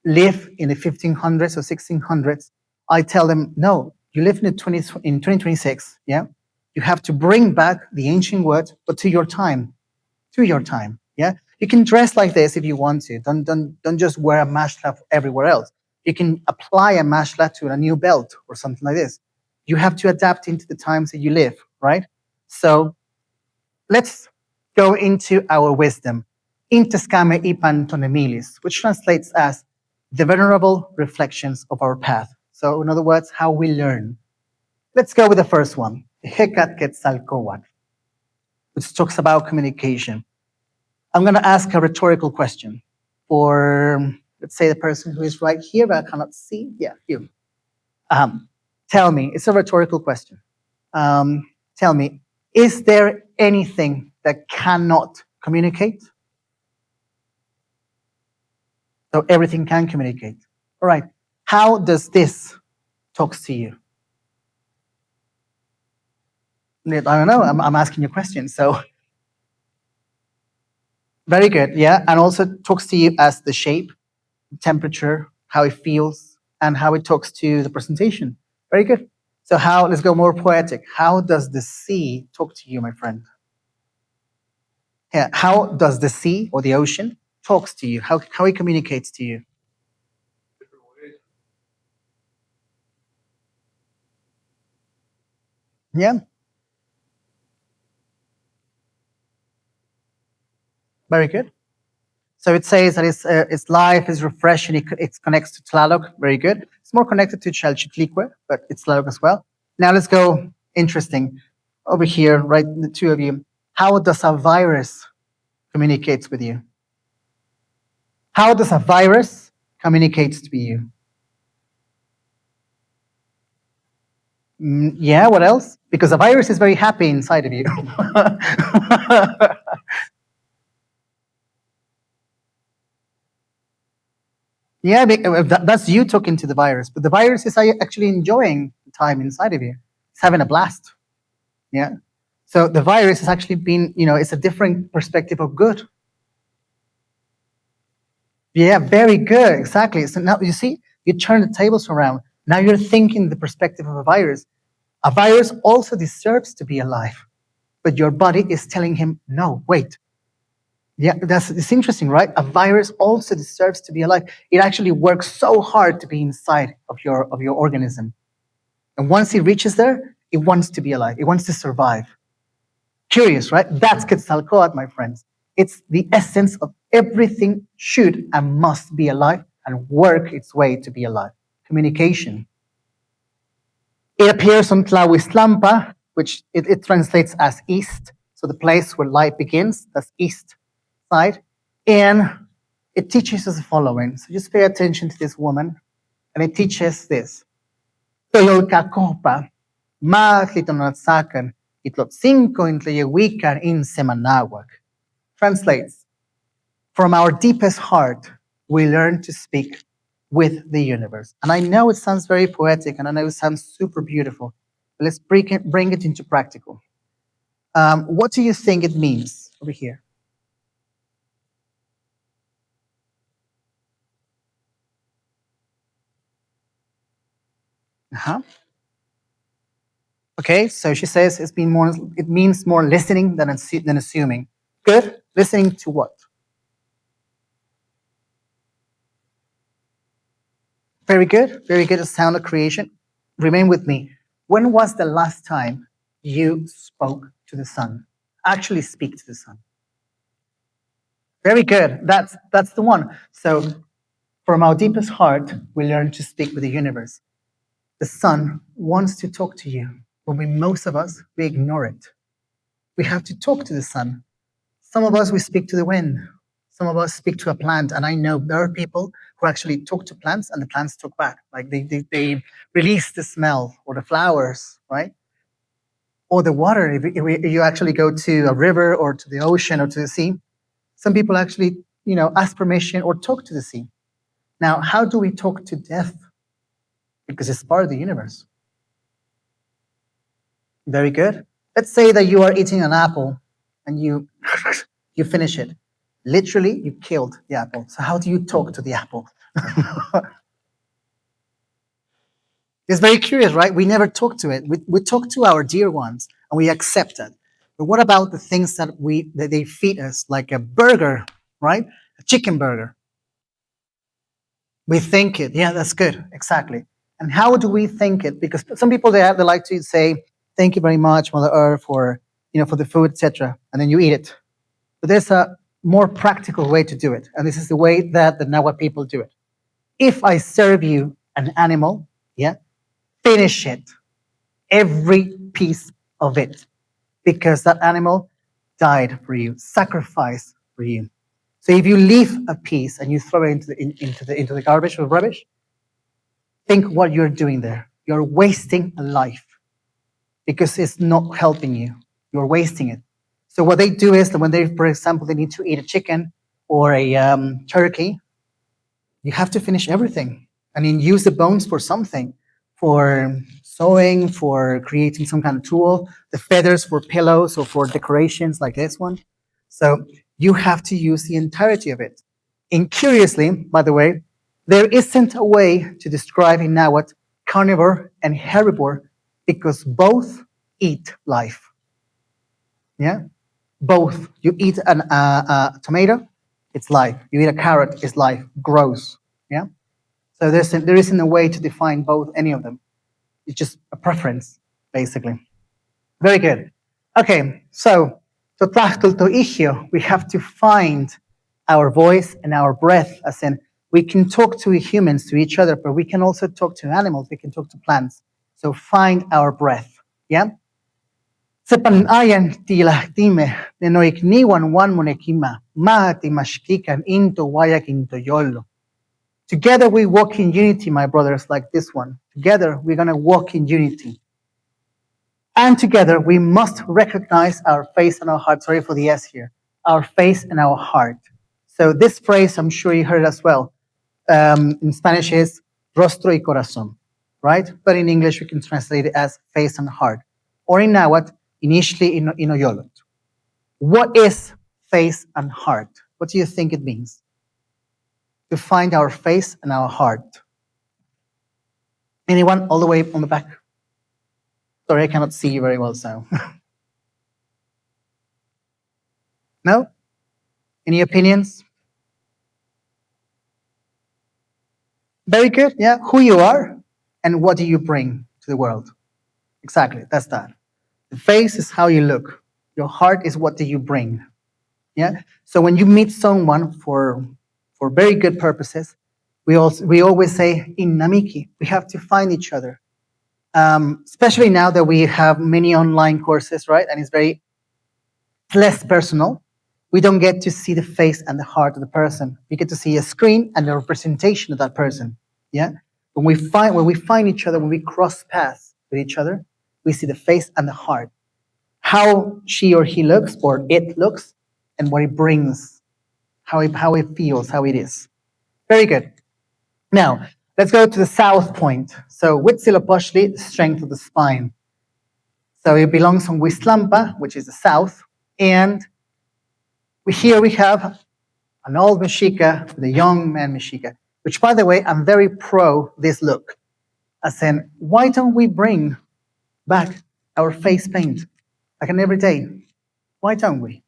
live in the 1500s or 1600s. I tell them, no, you live in the 2026. Yeah, you have to bring back the ancient words, but to your time, to your time. Yeah, you can dress like this if you want to. Don't just wear a mashla everywhere else. You can apply a mashla to a new belt or something like this. You have to adapt into the times that you live, right? So let's go into our wisdom. Intescame ipan tonemilis, which translates as the venerable reflections of our path. So, in other words, how we learn. Let's go with the first one, Hecat Quetzalcoatl, which talks about communication. I'm going to ask a rhetorical question for, let's say, the person who is right here, but I cannot see. Yeah, you. Tell me, it's a rhetorical question. Tell me, is there anything that cannot communicate? So everything can communicate. All right. How does this talk to you? I don't know. I'm asking you questions. So very good. Yeah. And also talks to you as the shape, temperature, how it feels, and how it talks to the presentation. Very good. So let's go more poetic. How does the sea talk to you, my friend? Yeah. How does the sea or the ocean talks to you? How it communicates to you? Yeah. Very good. So it says that its life is refreshing. It connects to Tlaloc. Very good. It's more connected to Chalchitlicue, but it's Tlaloc as well. Now let's go interesting over here, right? The two of you. How does a virus communicate with you? How does a virus communicate to you? Yeah, what else? Because a virus is very happy inside of you. Yeah, that's you talking to the virus, but the virus is actually enjoying the time inside of you. It's having a blast. Yeah. So the virus has actually been, it's a different perspective of good. Yeah, very good. Exactly. So now you see, you turn the tables around. Now you're thinking the perspective of a virus. A virus also deserves to be alive, but your body is telling him, no, wait. Yeah, it's interesting, right? A virus also deserves to be alive. It actually works so hard to be inside of your organism. And once it reaches there, it wants to be alive. It wants to survive. Curious, right? That's Quetzalcoatl, my friends. It's the essence of everything should and must be alive and work its way to be alive. Communication. It appears on Tlahuiztlampa, which it translates as east. So the place where light begins, that's east side. And it teaches us the following. So just pay attention to this woman. And it teaches this. Toyolcacopa, Matlitonozacan, Itlotzinco Intleyehuican in Semanahuac. Translates, from our deepest heart, we learn to speak with the universe. And I know it sounds very poetic and I know it sounds super beautiful, but let's bring it into practical. What do you think it means over here? Uh-huh. Okay, so she says it means more listening than assuming. Good. Listening to what? Very good. Very good at sound of creation. Remain with me. When was the last time you spoke to the sun? Actually speak to the sun. Very good. That's the one. So from our deepest heart, we learn to speak with the universe. The sun wants to talk to you, but most of us, we ignore it. We have to talk to the sun. Some of us, we speak to the wind. Some of us speak to a plant. And I know there are people who actually talk to plants and the plants talk back. Like they release the smell or the flowers, right? Or the water. If you actually go to a river or to the ocean or to the sea, some people actually, ask permission or talk to the sea. Now, how do we talk to death? Because it's part of the universe. Very good. Let's say that you are eating an apple and you you finish it. Literally, you killed the apple. So how do you talk to the apple? It's very curious, right? We never talk to it. We talk to our dear ones and we accept it. But what about the things that they feed us, like a burger, right? A chicken burger. We think it. Yeah, that's good. Exactly. And how do we think it? Because some people they like to say, "Thank you very much, Mother Earth, for the food, etc." And then you eat it. But there's a more practical way to do it, and this is the way that the Nahuatl people do it. If I serve you an animal, yeah, finish it, every piece of it, because that animal died for you, sacrificed for you. So if you leave a piece and you throw it into the garbage or rubbish, think what you're doing there. You're wasting a life because it's not helping you. You're wasting it. So what they do is that when they, for example, they need to eat a chicken or a turkey, you have to finish everything. I mean, use the bones for something, for sewing, for creating some kind of tool, the feathers for pillows or for decorations like this one. So you have to use the entirety of it. And curiously, by the way, there isn't a way to describe in Nahuatl carnivore and herbivore because both eat life. Yeah, both. You eat a tomato, it's life. You eat a carrot, it's life. Grows. Yeah. So there isn't a way to define both any of them. It's just a preference, basically. Very good. Okay, so to tlachtul to ihio, we have to find our voice and our breath, as in we can talk to humans, to each other, but we can also talk to animals, we can talk to plants. So find our breath. Yeah? Sepan ayan tilah time, nenoik niwan wan monekima, mahati mashkikan into wayak into yolo. Together we walk in unity, my brothers, like this one. Together we're going to walk in unity. And together we must recognize our face and our heart. Sorry for the S here. Our face and our heart. So this phrase, I'm sure you heard as well. In Spanish is rostro y corazón, right? But in English we can translate it as face and heart. Or in Nahuatl, initially in Oyolot. What is face and heart? What do you think it means? To find our face and our heart. Anyone all the way on the back? Sorry, I cannot see you very well, so. No? Any opinions? Very good, yeah. Who you are and what do you bring to the world? Exactly, that's that. The face is how you look. Your heart is what do you bring. Yeah. So when you meet someone for very good purposes, we always say in Namiki, we have to find each other. Especially now that we have many online courses, right? And it's very less personal. We don't get to see the face and the heart of the person. We get to see a screen and a representation of that person. Yeah. When we find each other, when we cross paths with each other, we see the face and the heart, how she or he looks or it looks, and what it brings, how it feels, how it is. Very good. Now, let's go to the south point. So, Huitzilopochtli, the strength of the spine. So, it belongs on Huiztlampa, which is the south. And here we have an old Mexica with a young man Mexica, which, by the way, I'm very pro this look. As in, why don't we bring back our face paint like an everyday? Why don't we?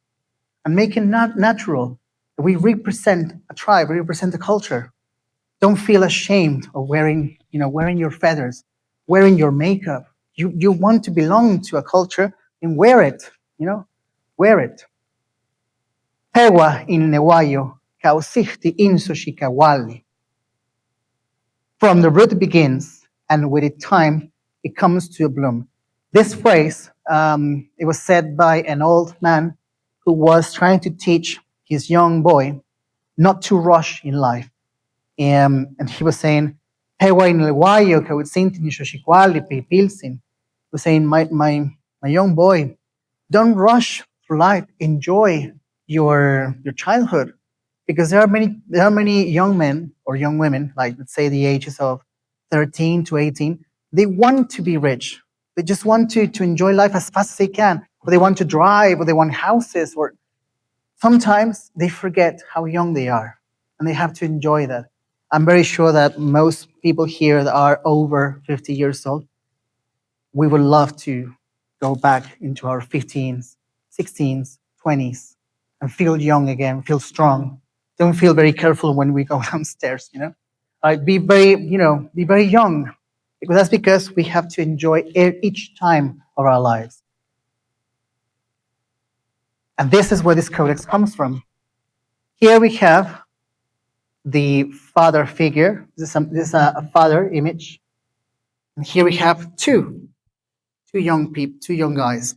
And make it not natural. We represent a tribe, we represent a culture. Don't feel ashamed of wearing your feathers, wearing your makeup. You want to belong to a culture and wear it, wear it. Pewa in Newayo, kausihti inso shikawali. From the root begins, and with it time, it comes to a bloom. This phrase, it was said by an old man who was trying to teach his young boy not to rush in life. And he was saying, Pewa in Lewayo, kautsinti nishoshikuali pilsin. He was saying, my young boy, don't rush through life. Enjoy your childhood, because there are many young men or young women, like let's say the ages of 13 to 18. They want to be rich. They just want to enjoy life as fast as they can, or they want to drive, or they want houses, or sometimes they forget how young they are, and they have to enjoy that. I'm very sure that most people here that are over 50 years old, we would love to go back into our 15s, 16s, 20s, and feel young again, feel strong. Don't feel very careful when we go downstairs, be very young, because that's because we have to enjoy each time of our lives. And this is where this codex comes from. Here we have the father figure. This is a father image. And here we have two young people, two young guys.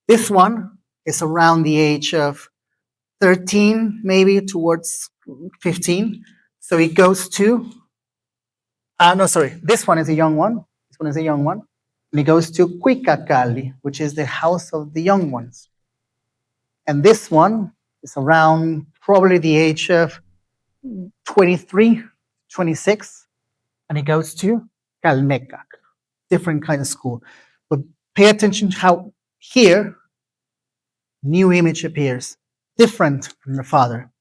This one is around the age of 13, maybe towards 15. So it goes to, no, sorry, this one is a young one. This one is a young one. And it goes to Calli, which is the house of the young ones. And this one is around probably the age of 23, 26. And it goes to Calmeccac, different kind of school. But pay attention how here, new image appears, different from the father.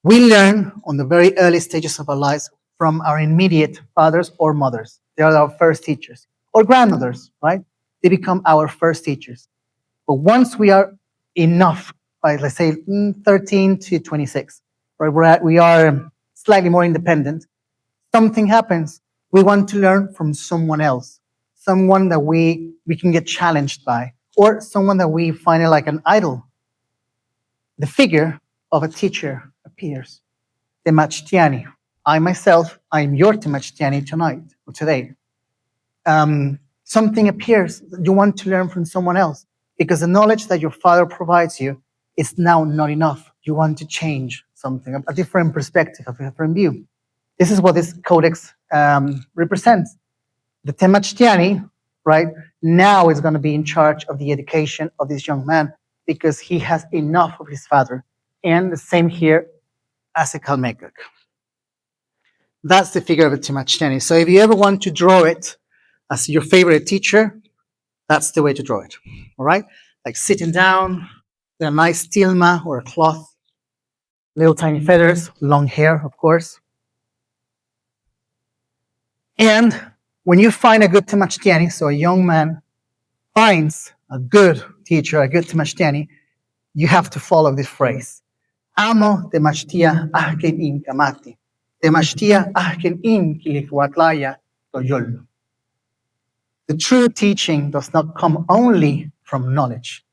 We learn on the very early stages of our lives from our immediate fathers or mothers. They are our first teachers. Or grandmothers, right? They become our first teachers. But once we are enough, like let's say 13 to 26, right, we are slightly more independent, something happens. We want to learn from someone else, someone that we can get challenged by, or someone that we find like an idol. The figure of a teacher appears. Temachtiani. I myself, I am your Temachtiani tonight or today. Something appears. You want to learn from someone else because the knowledge that your father provides you is now not enough. You want to change something, a different perspective, a different view. This is what this codex represents. The Temachtiani, right, now is going to be in charge of the education of this young man because he has enough of his father. And the same here as a Calmeccac. That's the figure of a Temachtiani. So if you ever want to draw it as your favorite teacher, that's the way to draw it. All right? Like sitting down, with a nice tilma or a cloth, little tiny feathers, long hair, of course. And when you find a good Temachtiani, so a young man defines a good teacher, a good Tamashtani, you have to follow this phrase. Amo Temashtia ahken in kamati. Temashtia ahken in kilikwatlaya toyol. The true teaching does not come only from knowledge,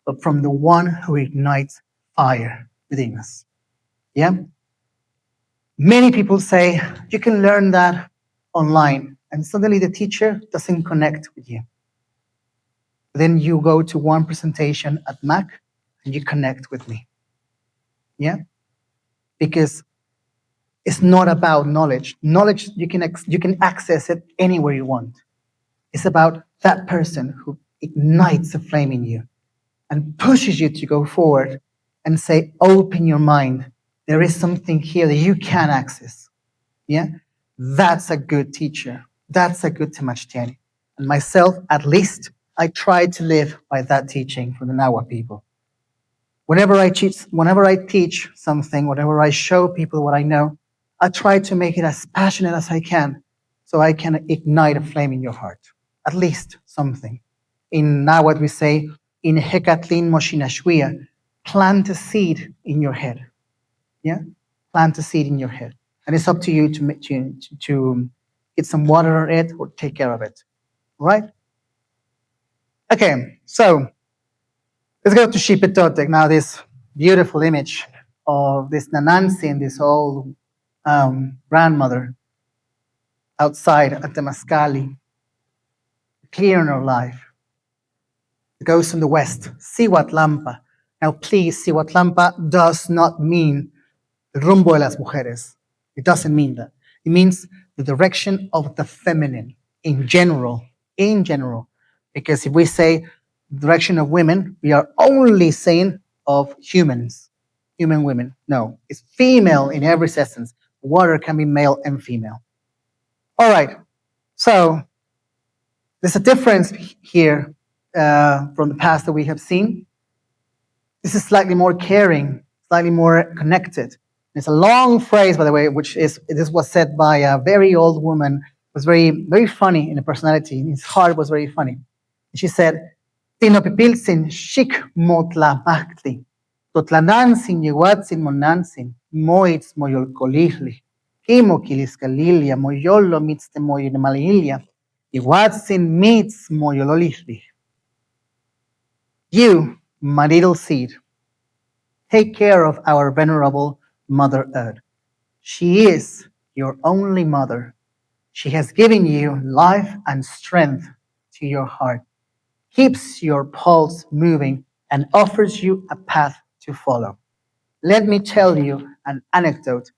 but from the one who ignites fire within us. Yeah? Many people say you can learn that online, and suddenly the teacher doesn't connect with you. Then you go to one presentation at Mac and you connect with me. Yeah? Because it's not about knowledge. Knowledge, you can access it anywhere you want. It's about that person who ignites a flame in you and pushes you to go forward and say, open your mind. There is something here that you can access. Yeah? That's a good teacher. That's a good Tamashtani. And myself, at least, I try to live by that teaching for the Nawa people. Whenever I teach something, whenever I show people what I know, I try to make it as passionate as I can so I can ignite a flame in your heart. At least something. In Nahuatl we say, in Hekatlin Moshinashwia, plant a seed in your head. Yeah? Plant a seed in your head. And it's up to you to get some water on it or take care of it. Right? Okay, so let's go to Xipetotec now, this beautiful image of this Nanansin, this old grandmother outside at the Mascali, clear in her life. It goes from the west, Cihuatlampa. Now please, Cihuatlampa does not mean the rumbo de las mujeres. It doesn't mean that. It means the direction of the feminine in general, Because if we say direction of women, we are only saying of humans, human women. No, it's female in every essence. Water can be male and female. All right, so there's a difference here from the past that we have seen. This is slightly more caring, slightly more connected. It's a long phrase, by the way, this was said by a very old woman. It was very funny in the personality. His heart was very funny. She said, Tinopipilsin shik motla machtli, totlanansin yeguatsin monansin, moitz moyolkolihli, kimo kiliskalilia, moyolo mitzte moyinamalilia, yeguatsin mitz moyololihli. You, my little seed, take care of our venerable Mother Earth. She is your only mother. She has given you life and strength to your heart, keeps your pulse moving, and offers you a path to follow. Let me tell you an anecdote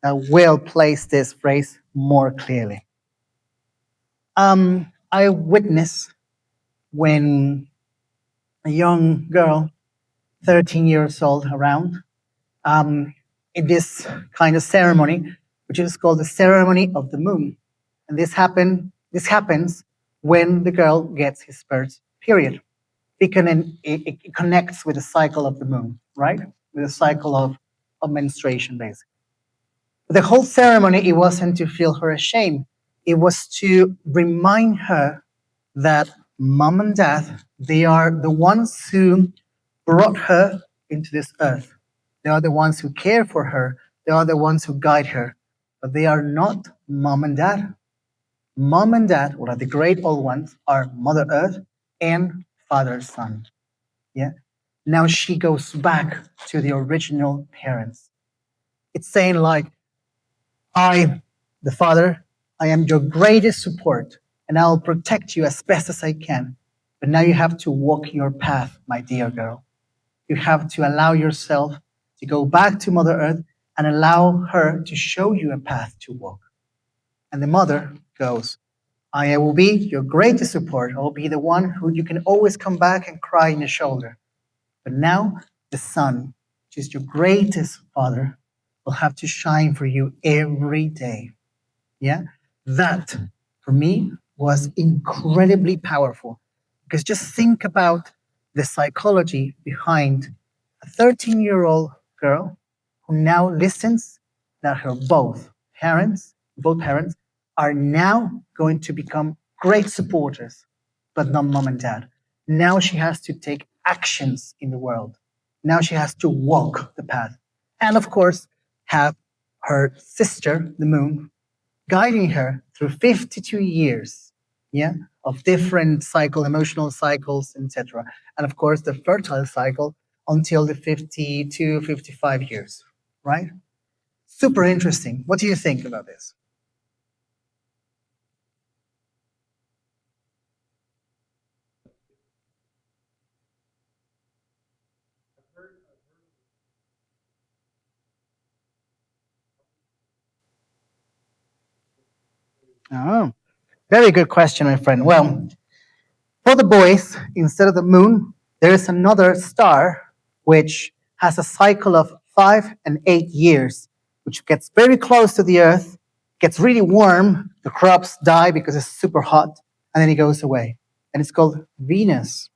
that will place this phrase more clearly. I witnessed when a young girl, 13 years old around, in this kind of ceremony, which is called the ceremony of the moon. And this happens when the girl gets his first period. It connects with the cycle of the moon, right? With the cycle of menstruation, basically. But the whole ceremony, it wasn't to feel her ashamed. It was to remind her that mom and dad, they are the ones who brought her into this earth. They are the ones who care for her. They are the ones who guide her. But they are not mom and dad. Mom and dad, or the great old ones, are Mother Earth and Father Sun. Yeah. Now she goes back to the original parents. It's saying like, I, the Father, I am your greatest support, and I'll protect you as best as I can. But now you have to walk your path, my dear girl. You have to allow yourself to go back to Mother Earth and allow her to show you a path to walk. And the mother goes, I will be your greatest support. I will be the one who you can always come back and cry in your shoulder. But now the sun, which is your greatest father, will have to shine for you every day. Yeah? That, for me, was incredibly powerful. Because just think about the psychology behind a 13-year-old girl who now listens that her both parents, are now going to become great supporters, but not mom and dad. Now she has to take actions in the world. Now she has to walk the path. And of course, have her sister, the moon, guiding her through 52 years, yeah, of different emotional cycles, etc. And of course, the fertile cycle until the 52, 55 years, right? Super interesting. What do you think about this? Oh, very good question, my friend. Well, for the boys, instead of the moon, there is another star which has a cycle of 5 and 8 years, which gets very close to the Earth, gets really warm, the crops die because it's super hot, and then it goes away. And it's called Venus.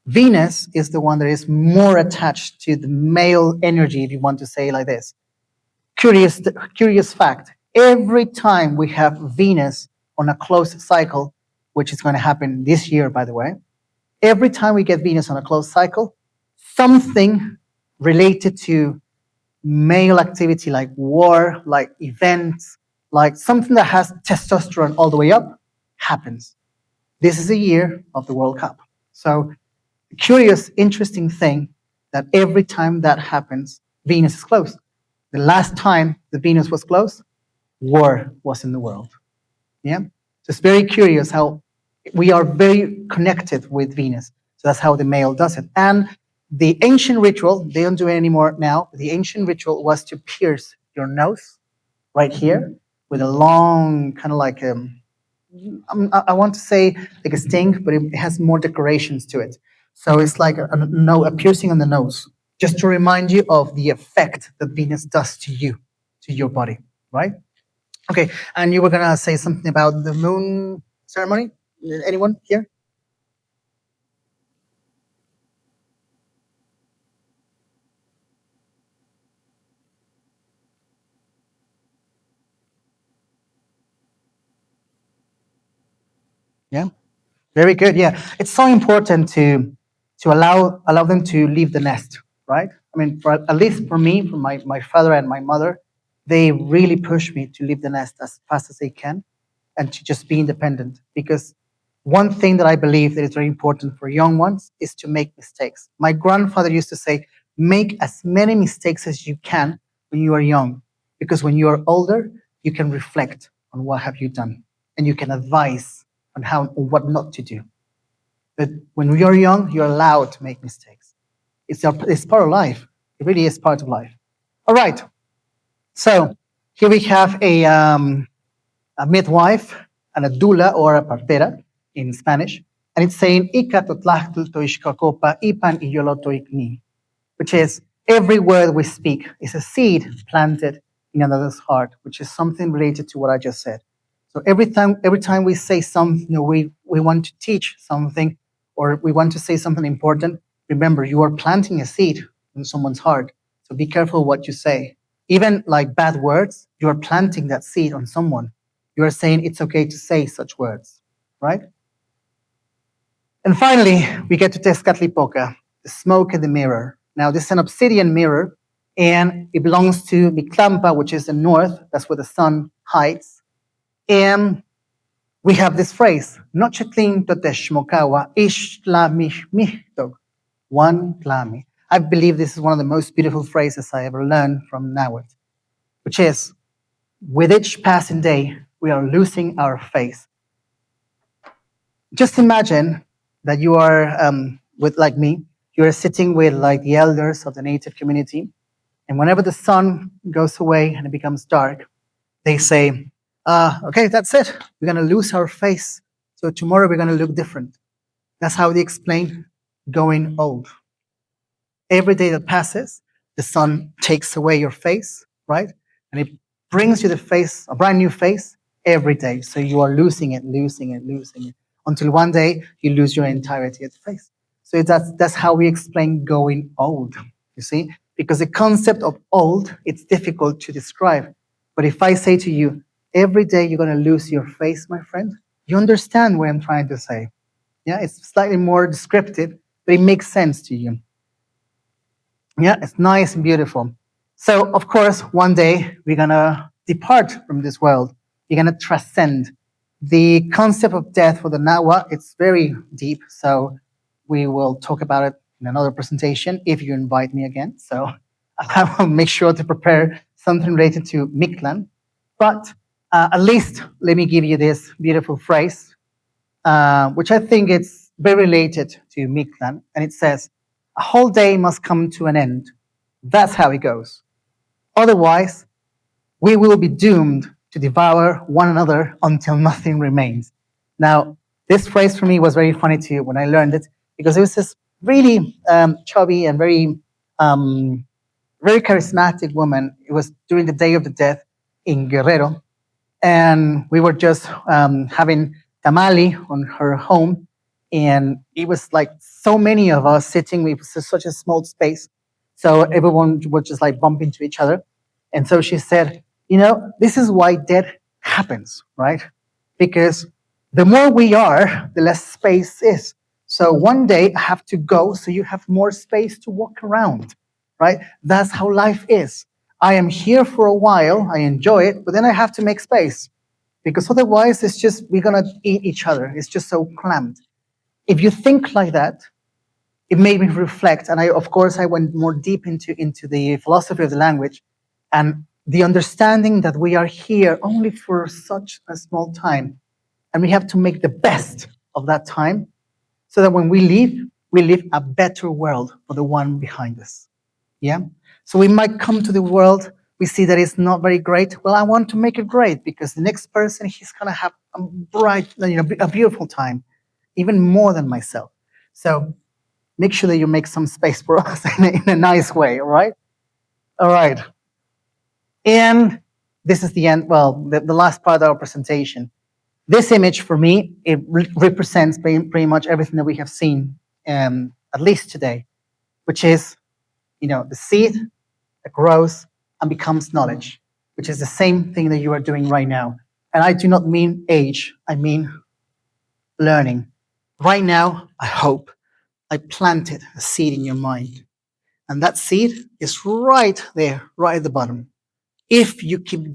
Venus is the one that is more attached to the male energy, if you want to say it like this. Curious fact, every time we have Venus on a closed cycle, which is going to happen this year, by the way, every time we get Venus on a closed cycle, something related to male activity like war, like events, like something that has testosterone all the way up happens. This is a year of the World Cup. So, curious, interesting thing that every time that happens, Venus is closed. The last time the Venus was closed, war was in the world. Yeah? So it's very curious how we are very connected with Venus. So that's how the male does it. And the ancient ritual, they don't do it anymore now. The ancient ritual was to pierce your nose right here with a long, kind of like I want to say like a sting, but it has more decorations to it. So it's like a piercing on the nose, just to remind you of the effect that Venus does to you, to your body, right? Okay, and you were gonna say something about the moon ceremony. Anyone here? Yeah, very good. Yeah, it's so important to allow them to leave the nest, right? I mean, for, at least for me, for my father and my mother, they really push me to leave the nest as fast as they can and to just be independent. Because one thing that I believe that is very important for young ones is to make mistakes. My grandfather used to say, make as many mistakes as you can when you are young, because when you are older, you can reflect on what have you done and you can advise on how or what not to do. But when we are young, you're allowed to make mistakes. It's part of life. It really is part of life. All right. So here we have a midwife and a doula or a partera in Spanish, and it's saying "Ika totlahtl toishkakopa ipan iyolotoikni," which is every word we speak is a seed planted in another's heart, which is something related to what I just said. So every time we say something, we want to teach something, or we want to say something important. Remember, you are planting a seed in someone's heart. So be careful what you say. Even like bad words, you are planting that seed on someone. You are saying it's okay to say such words, right? And finally, we get to Tezcatlipoca, the smoke in the mirror. Now, this is an obsidian mirror, and it belongs to Mictlampa, which is the north. That's where the sun hides. And we have this phrase, Nochetlin toteshmokawa ishlamishmihtog, one tlami. I believe this is one of the most beautiful phrases I ever learned from Nahuatl, which is, with each passing day, we are losing our faith. Just imagine that you are with like me, you are sitting with like the elders of the native community, and whenever the sun goes away and it becomes dark, they say, okay, that's it. We're going to lose our face. So tomorrow we're going to look different. That's how they explain going old. Every day that passes, the sun takes away your face, right? And it brings you the face, a brand new face every day. So you are losing it, losing it, losing it, until one day you lose your entirety of the face. So that's how we explain going old, you see? Because the concept of old, it's difficult to describe. But if I say to you, every day you're going to lose your face, my friend, you understand what I'm trying to say. Yeah, it's slightly more descriptive, but it makes sense to you. Yeah, it's nice and beautiful. So, of course, one day we're gonna depart from this world. We're gonna transcend. The concept of death for the Nawa, it's very deep. So we will talk about it in another presentation if you invite me again. So I will make sure to prepare something related to Mictlan. But at least let me give you this beautiful phrase, which I think it's very related to Mictlan. And it says, a whole day must come to an end. That's how it goes. Otherwise, we will be doomed to devour one another until nothing remains. Now, this phrase for me was very funny too when I learned it, because it was this really chubby and um, very charismatic woman. It was during the day of the death in Guerrero, and we were just having tamale on her home, and it was like so many of us sitting. It was such a small space, so everyone would just like bump into each other. And so she said, "You know, this is why death happens, right? Because the more we are, the less space is. So one day I have to go, so you have more space to walk around, right? That's how life is. I am here for a while, I enjoy it, but then I have to make space because otherwise it's just we're gonna eat each other. It's just so cramped. If you think like that, it made me reflect, and I, of course, I went more deep into the philosophy of the language and the understanding that we are here only for such a small time, and we have to make the best of that time so that when we live a better world for the one behind us. Yeah. So we might come to the world, we see that it's not very great. Well, I want to make it great because the next person, he's gonna have a bright, a beautiful time, even more than myself. So make sure that you make some space for us in a nice way. All right. All right. And this is the end. Well, the last part of our presentation. This image for me, it represents pretty much everything that we have seen, at least today, which is, the seed that grows and becomes knowledge, which is the same thing that you are doing right now. And I do not mean age, I mean learning. Right now, I hope I planted a seed in your mind. And that seed is right there, right at the bottom. If you keep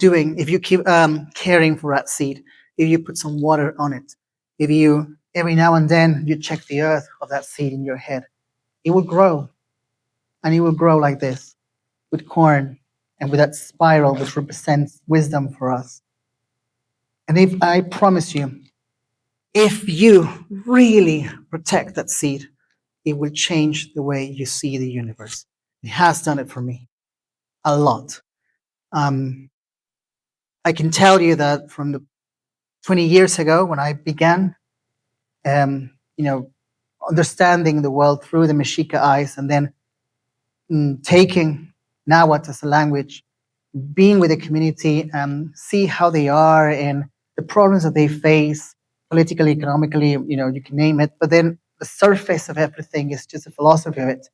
caring for that seed, if you put some water on it, if you every now and then you check the earth of that seed in your head, it will grow, and it will grow like this with corn and with that spiral which represents wisdom for us. And if I promise you, if you really protect that seed, it will change the way you see the universe. It has done it for me a lot. Um, I can tell you that from the 20 years ago when I began, um, you know, understanding the world through the Mexica eyes, and then taking Nahuatl as a language, being with the community and see how they are and the problems that they face politically, economically, you can name it. But then the surface of everything is just a philosophy of it.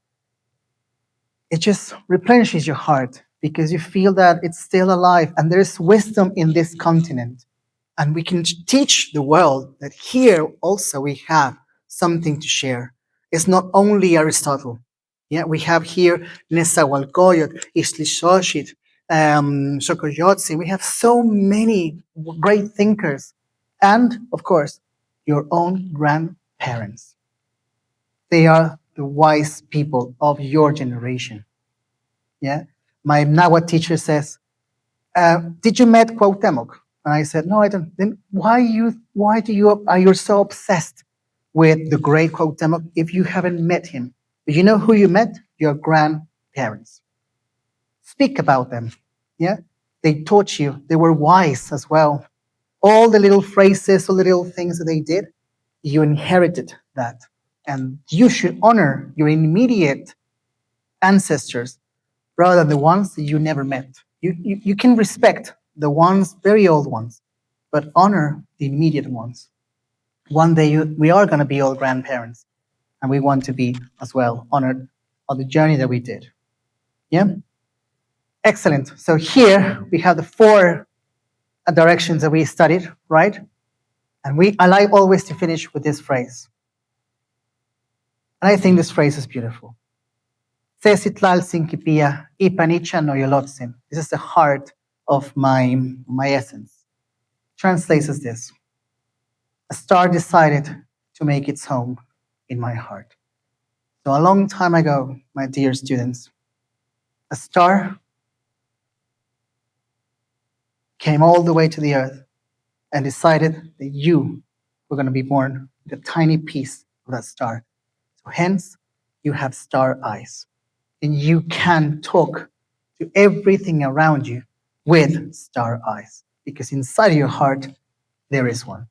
It just replenishes your heart because you feel that it's still alive and there's wisdom in this continent. And we can teach the world that here also we have something to share. It's not only Aristotle. Yeah, we have here Nezahualcóyotl, Ixtlilxóchitl, Xocoyotzin. We have so many great thinkers. And, of course, your own grandparents. They are the wise people of your generation. Yeah, my Nahuatl teacher says, "Did you met Cuauhtemoc?" And I said, "No, I don't." Then are you so obsessed with the great Cuauhtemoc if you haven't met him? But you know who you met? Your grandparents. Speak about them. Yeah, they taught you. They were wise as well. All the little phrases, all the little things that they did, you inherited that, and you should honor your immediate ancestors rather than the ones that you never met. You can respect the ones, very old ones, but honor the immediate ones. One day we are going to be all grandparents, and we want to be as well honored on the journey that we did. Yeah? Excellent. So here we have the four directions that we studied, right? And I like always to finish with this phrase. And I think this phrase is beautiful. Cecitlal Sinkipia Ipanicha no Yolotzin. This is the heart of my essence. Translates as this. A star decided to make its home in my heart. So a long time ago, my dear students, a star came all the way to the earth and decided that you were going to be born with a tiny piece of that star. So hence, you have star eyes. And you can talk to everything around you with star eyes, because inside your heart, there is one.